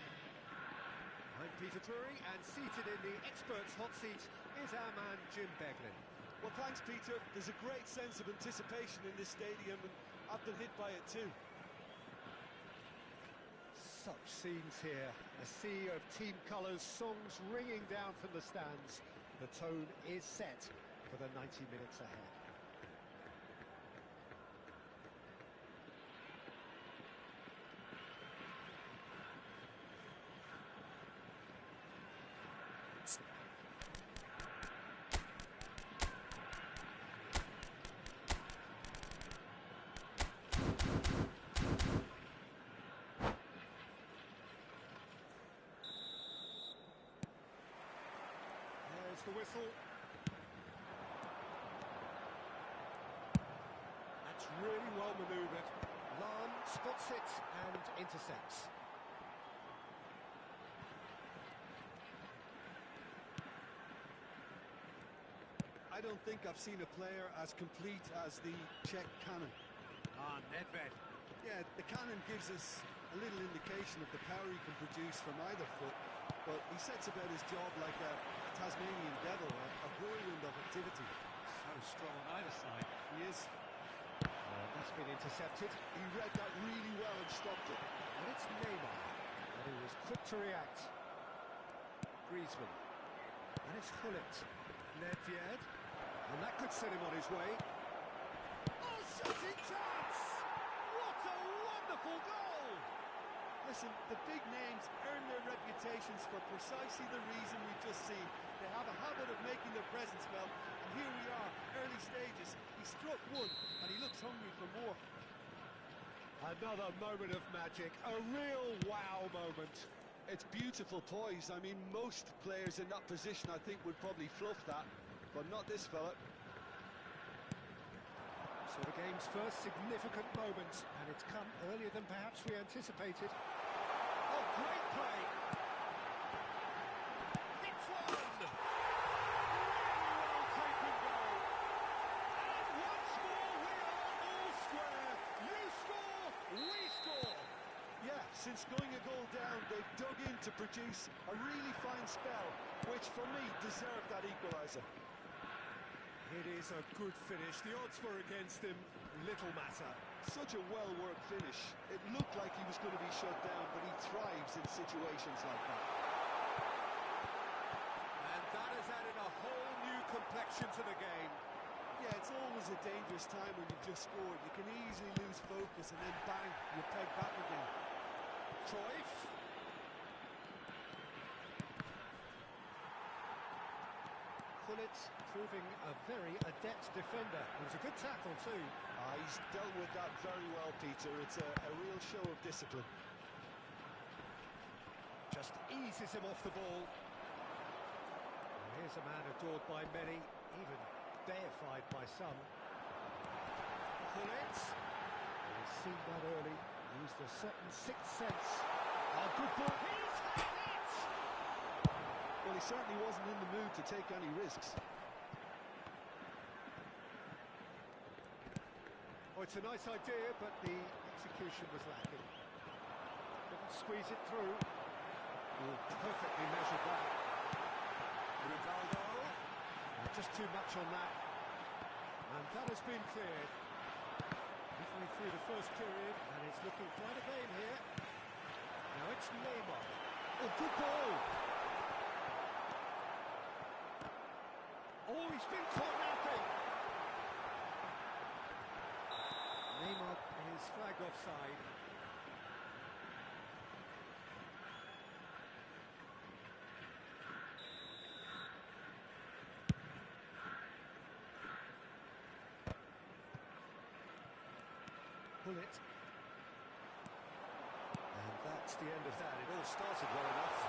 I'm Peter Drury, and seated in the experts' hot seat is our man Jim Beglin. Well, thanks, Peter. There's a great sense of anticipation in this stadium, and I've been hit by it too. Such scenes here, a sea of team colours, songs ringing down from the stands. The tone is set for the 90 minutes ahead. There's the whistle. That's really well manoeuvred. Lan spots it and intercepts. I don't think I've seen a player as complete as the Czech cannon. Nedved. Yeah, the cannon gives us a little indication of the power he can produce from either foot, but he sets about his job like a Tasmanian devil, a whirlwind of activity. So strong on either side. He is. That's been intercepted. He read that really well and stopped it. And it's Neymar. And he was quick to react. Griezmann. And it's Gullit. Nedved. And that could send him on his way. Oh, shooting chance! What a wonderful goal! Listen, the big names earn their reputations for precisely the reason we've just seen. They have a habit of making their presence felt, and here we are, early stages. He struck one, and he looks hungry for more. Another moment of magic, a real wow moment. It's beautiful poise. I mean, most players in that position, I think, would probably fluff that, but not this fella. So the game's first significant moment, and it's come earlier than perhaps we anticipated. Oh, great play! It's one! Really well taken goal. And once more we are all square. You score, we score. Yeah, since going a goal down, they've dug in to produce a really fine spell, which for me deserved that equaliser. It is a good finish. The odds were against him. Little matter. Such a well-worked finish. It looked like he was going to be shut down, but he thrives in situations like that. And that has added a whole new complexion to the game. Yeah, it's always a dangerous time when you've just scored. You can easily lose focus and then bang, you're pegged back again. Cruyff. Gullit proving a very adept defender. It was a good tackle too. He's dealt with that very well, Peter. It's a real show of discipline. Just eases him off the ball. And here's a man adored by many, even deified by some. Gullit. He's seen that early. Used a certain sixth sense. Oh, good ball. He's had it! Well, he certainly wasn't in the mood to take any risks. Oh, it's a nice idea, but the execution was lacking. Couldn't squeeze it through. Oh, perfectly measured that. Rivaldo. Just too much on that. And that has been cleared. Midway through the first period, and it's looking quite a game here. Now it's Neymar. Oh, good ball! Oh, he's been caught napping! Neymar is flagged offside. Gullit. And that's the end of that. It all started well enough.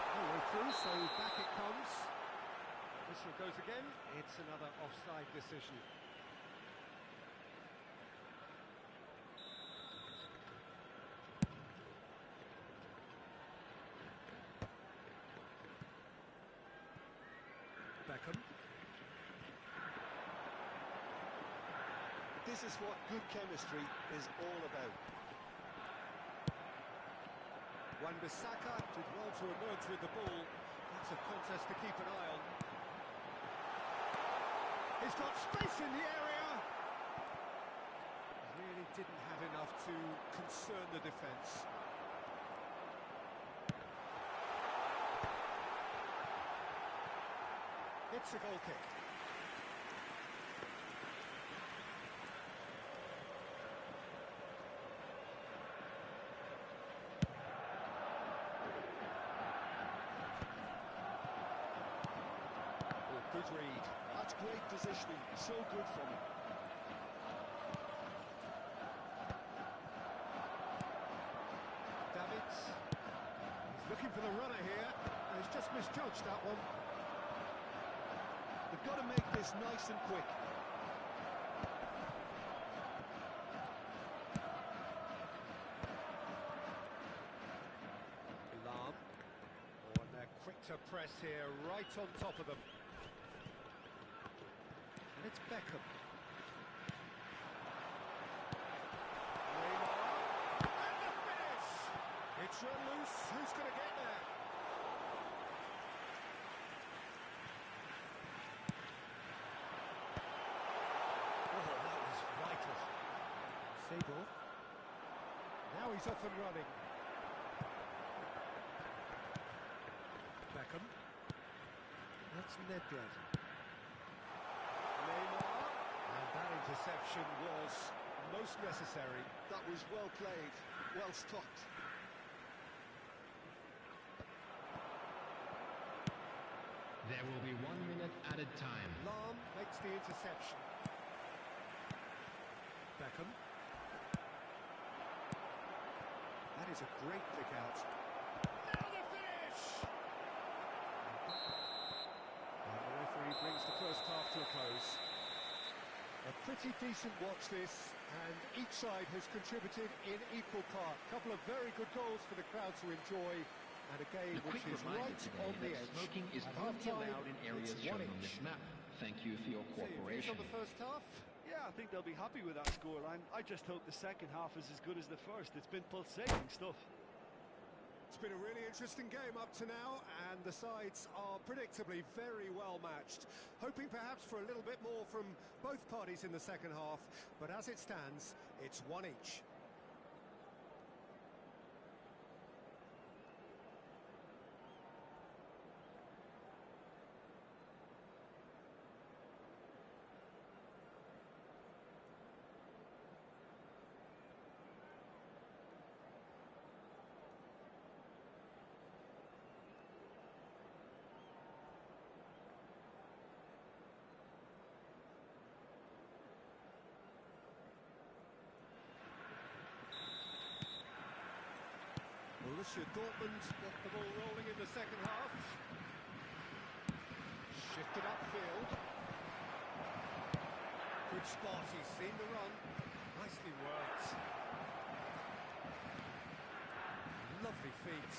All the way through, so back it comes. Whistle goes again. It's another offside decision. Beckham. this is what good chemistry is all about. Wan-Bissaka did well to emerge with the ball. That's a contest to keep an eye on. He's got space in the area. Really didn't have enough to concern the defence. It's a goal kick. Good read. That's great positioning, so good from him. Davids. He's looking for the runner here. He's just misjudged that one. They've got to make this nice and quick. Alarm. Oh, and they're quick to press here, right on top of them. And it's Beckham. Neymar. And the finish! It's run loose. Who's going to get there? Oh, that was vital. Seedorf. Now he's off and running. Beckham. That's Nedved. Neymar. And that interception was most necessary. That was well played, well stopped. There will be 1 minute added time. Lahm makes the interception. Beckham. That is a great pick out. Now the finish! And the referee brings the first half to a close. A pretty decent watch this, and each side has contributed in equal part. A couple of very good goals for the crowd to enjoy, and a game A quick which is reminder right today on the that edge. smoking is At only half-time, allowed in areas it's shown 1 on each. this map. Thank you for your So your views cooperation. on the first half? Yeah, I think they'll be happy with that scoreline. I just hope the second half is as good as the first. It's been pulsating stuff. It's been a really interesting game up to now, and the sides are predictably very well matched. Hoping perhaps for a little bit more from both parties in the second half, but as it stands, it's 1 each. Borussia Dortmund got the ball rolling in the second half. Shifted upfield. Good spot, he's seen the run. Nicely worked. Lovely feet.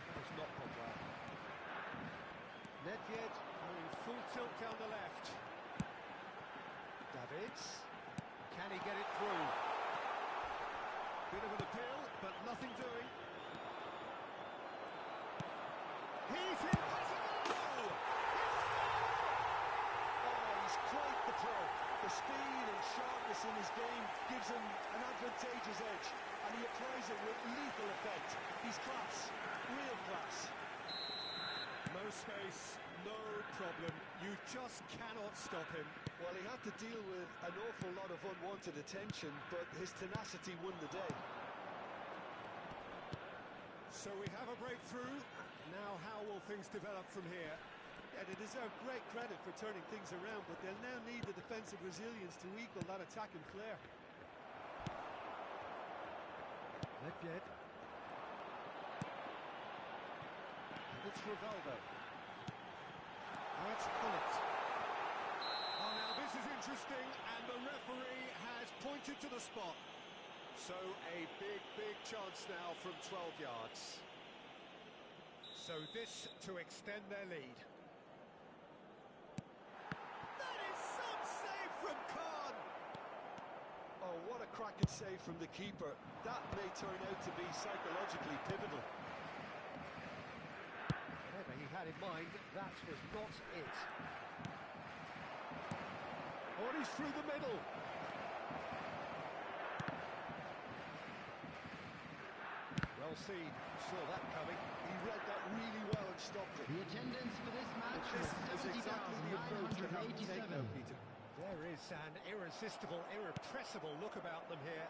That was not gone well. Nedved going full tilt down the left. Davids. Can he get it through? Bit of an appeal, but nothing doing. He's in! Oh, he's quite the pro. The speed and sharpness in his game gives him an advantageous edge, and he applies it with lethal effect. He's class, real class. No space, no problem. You just cannot stop him. Well, he had to deal with an awful lot of unwanted attention, but his tenacity won the day. So we have a breakthrough. Now how will things develop from here? Yeah, they deserve great credit for turning things around, but they'll now need the defensive resilience to equal that attacking flair. Nedved. It's Rivaldo. That's Bullet. Oh, now this is interesting, and the referee has pointed to the spot. So a big chance now from 12 yards. So this to extend their lead. cracking save from the keeper. That may turn out to be psychologically pivotal. Whatever he had in mind, that was not it. Oh, and he's through the middle. Well seen, saw that coming. He read that really well and stopped it. The attendance for this match This was is exactly the approach you have to take, though, 70,987. Peter. There is an irresistible, irrepressible look about them here.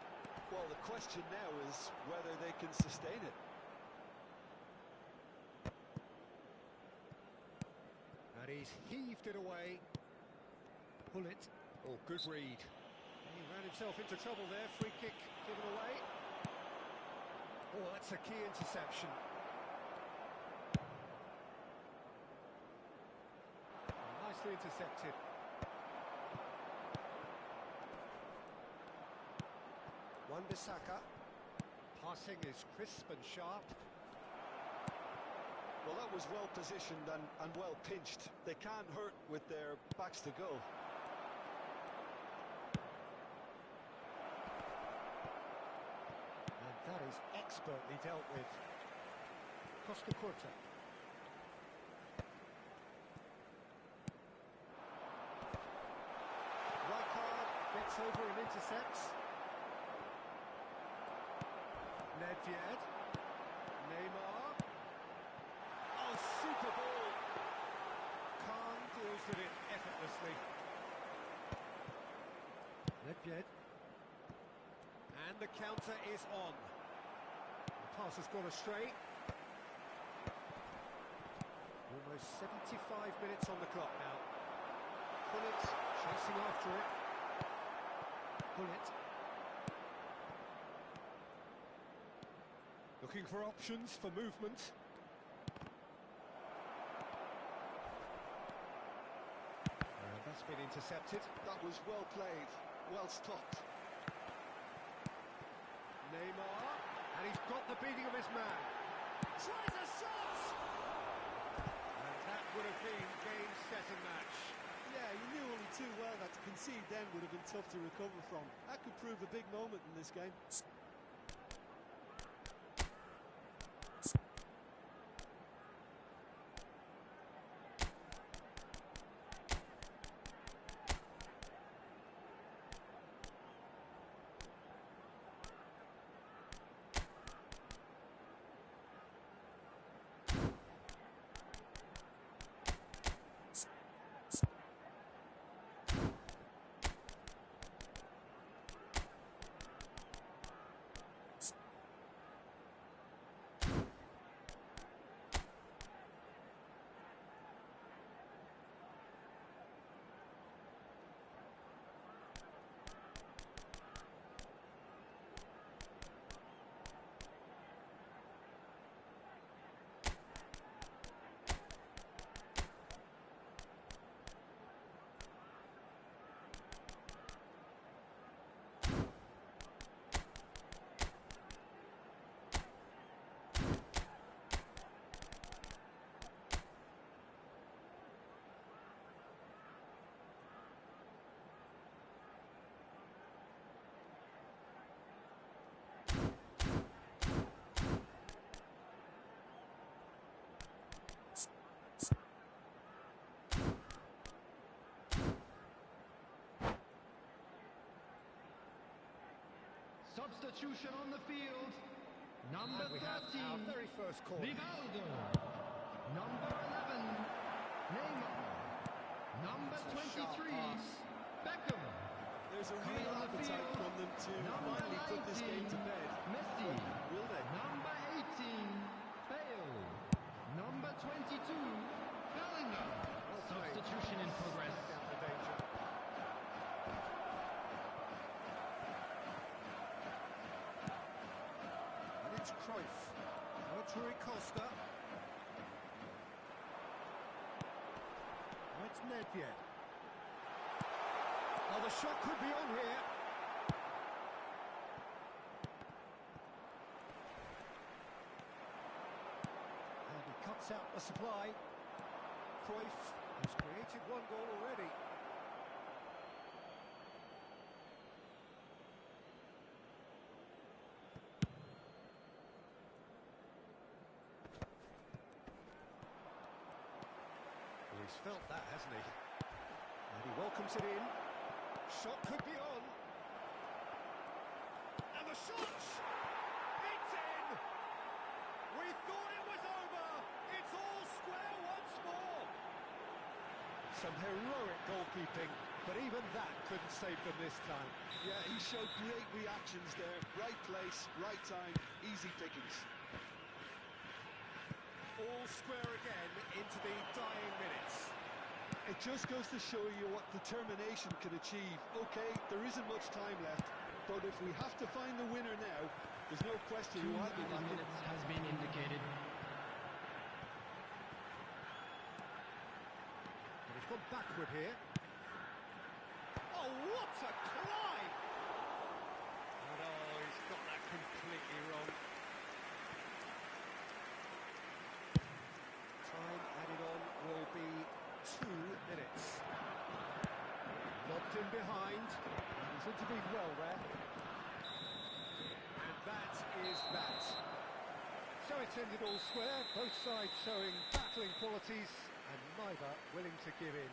Well, the question now is whether they can sustain it. And he's heaved it away. Pull it. Oh, good read. He ran himself into trouble there. Free kick given away. Oh, that's a key interception. Nicely intercepted. Wan-Bissaka. Passing is crisp and sharp. Well, that was well positioned and well pinched. They can't hurt with their backs to goal. And that is expertly dealt with. Costa Curta. Rijkaard gets over and intercepts. Nedved. Neymar. Oh, super ball. Khan deals with it effortlessly. Nedved. And the counter is on. The pass has gone astray. Almost 75 minutes on the clock now. Pullet chasing after it. Pullet. Looking for options for movement. And that's been intercepted. That was well played, well stopped. Neymar, and he's got the beating of his man. Tries a shot! And that would have been game, set and match. Yeah, you knew only too well that to concede then would have been tough to recover from. That could prove a big moment in this game. Substitution on the field. Number And we have 13, our very first corner. Rivaldo. Number 11, Neymar. Number It's a sharp 23, pass. Beckham. There's a Coming real on the appetite field, from them to number finally put this game to 19, bed. Messi. Will they? Number 18, Bale. Number 22, Bellingham. Substitution in progress. Down the danger. And it's Cruyff. Rui Costa. That's Nedved. Oh, the shot could be on here. And he cuts out the supply. Cruyff has created one goal already. felt that, hasn't he? And he welcomes it in. Shot could be on. And the shot! It's in! We thought it was over. It's all square once more. Some heroic goalkeeping, but even that couldn't save them this time. Yeah, he showed great reactions there. Right place, right time, easy pickings. All square again into the dying minutes. It just goes to show you what determination can achieve. Okay, there isn't much time left, but if we have to find the winner now, there's no question 2 who I'll be added backing. minutes has been indicated. But he's gone backward here. Oh, what a climb! And oh, he's got that completely wrong. Time added on will be 2 minutes. Lobbed in behind. He's intervened well there. And that is that. So it's ended all square, both sides showing battling qualities and neither willing to give in.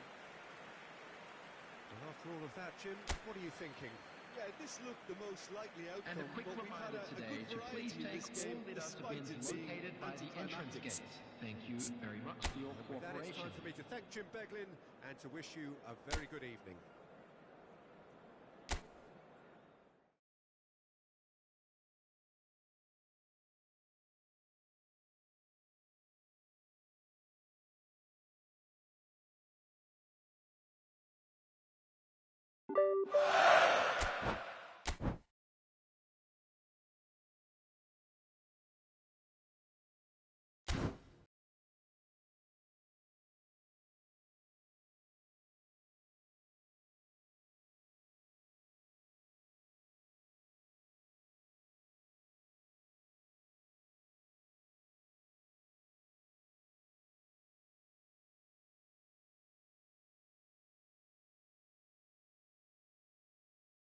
And after all of that, Jim, what are you thinking? Yeah, this looked the most likely outcome. And a quick but we've had reminder a today good to please variety in take this game, all the despite dustbins it seeming located by the entrance anticlimactic. gate. Thank you very much for your And with that, it's cooperation. time for me to thank Jim Beglin and to wish you a very good evening.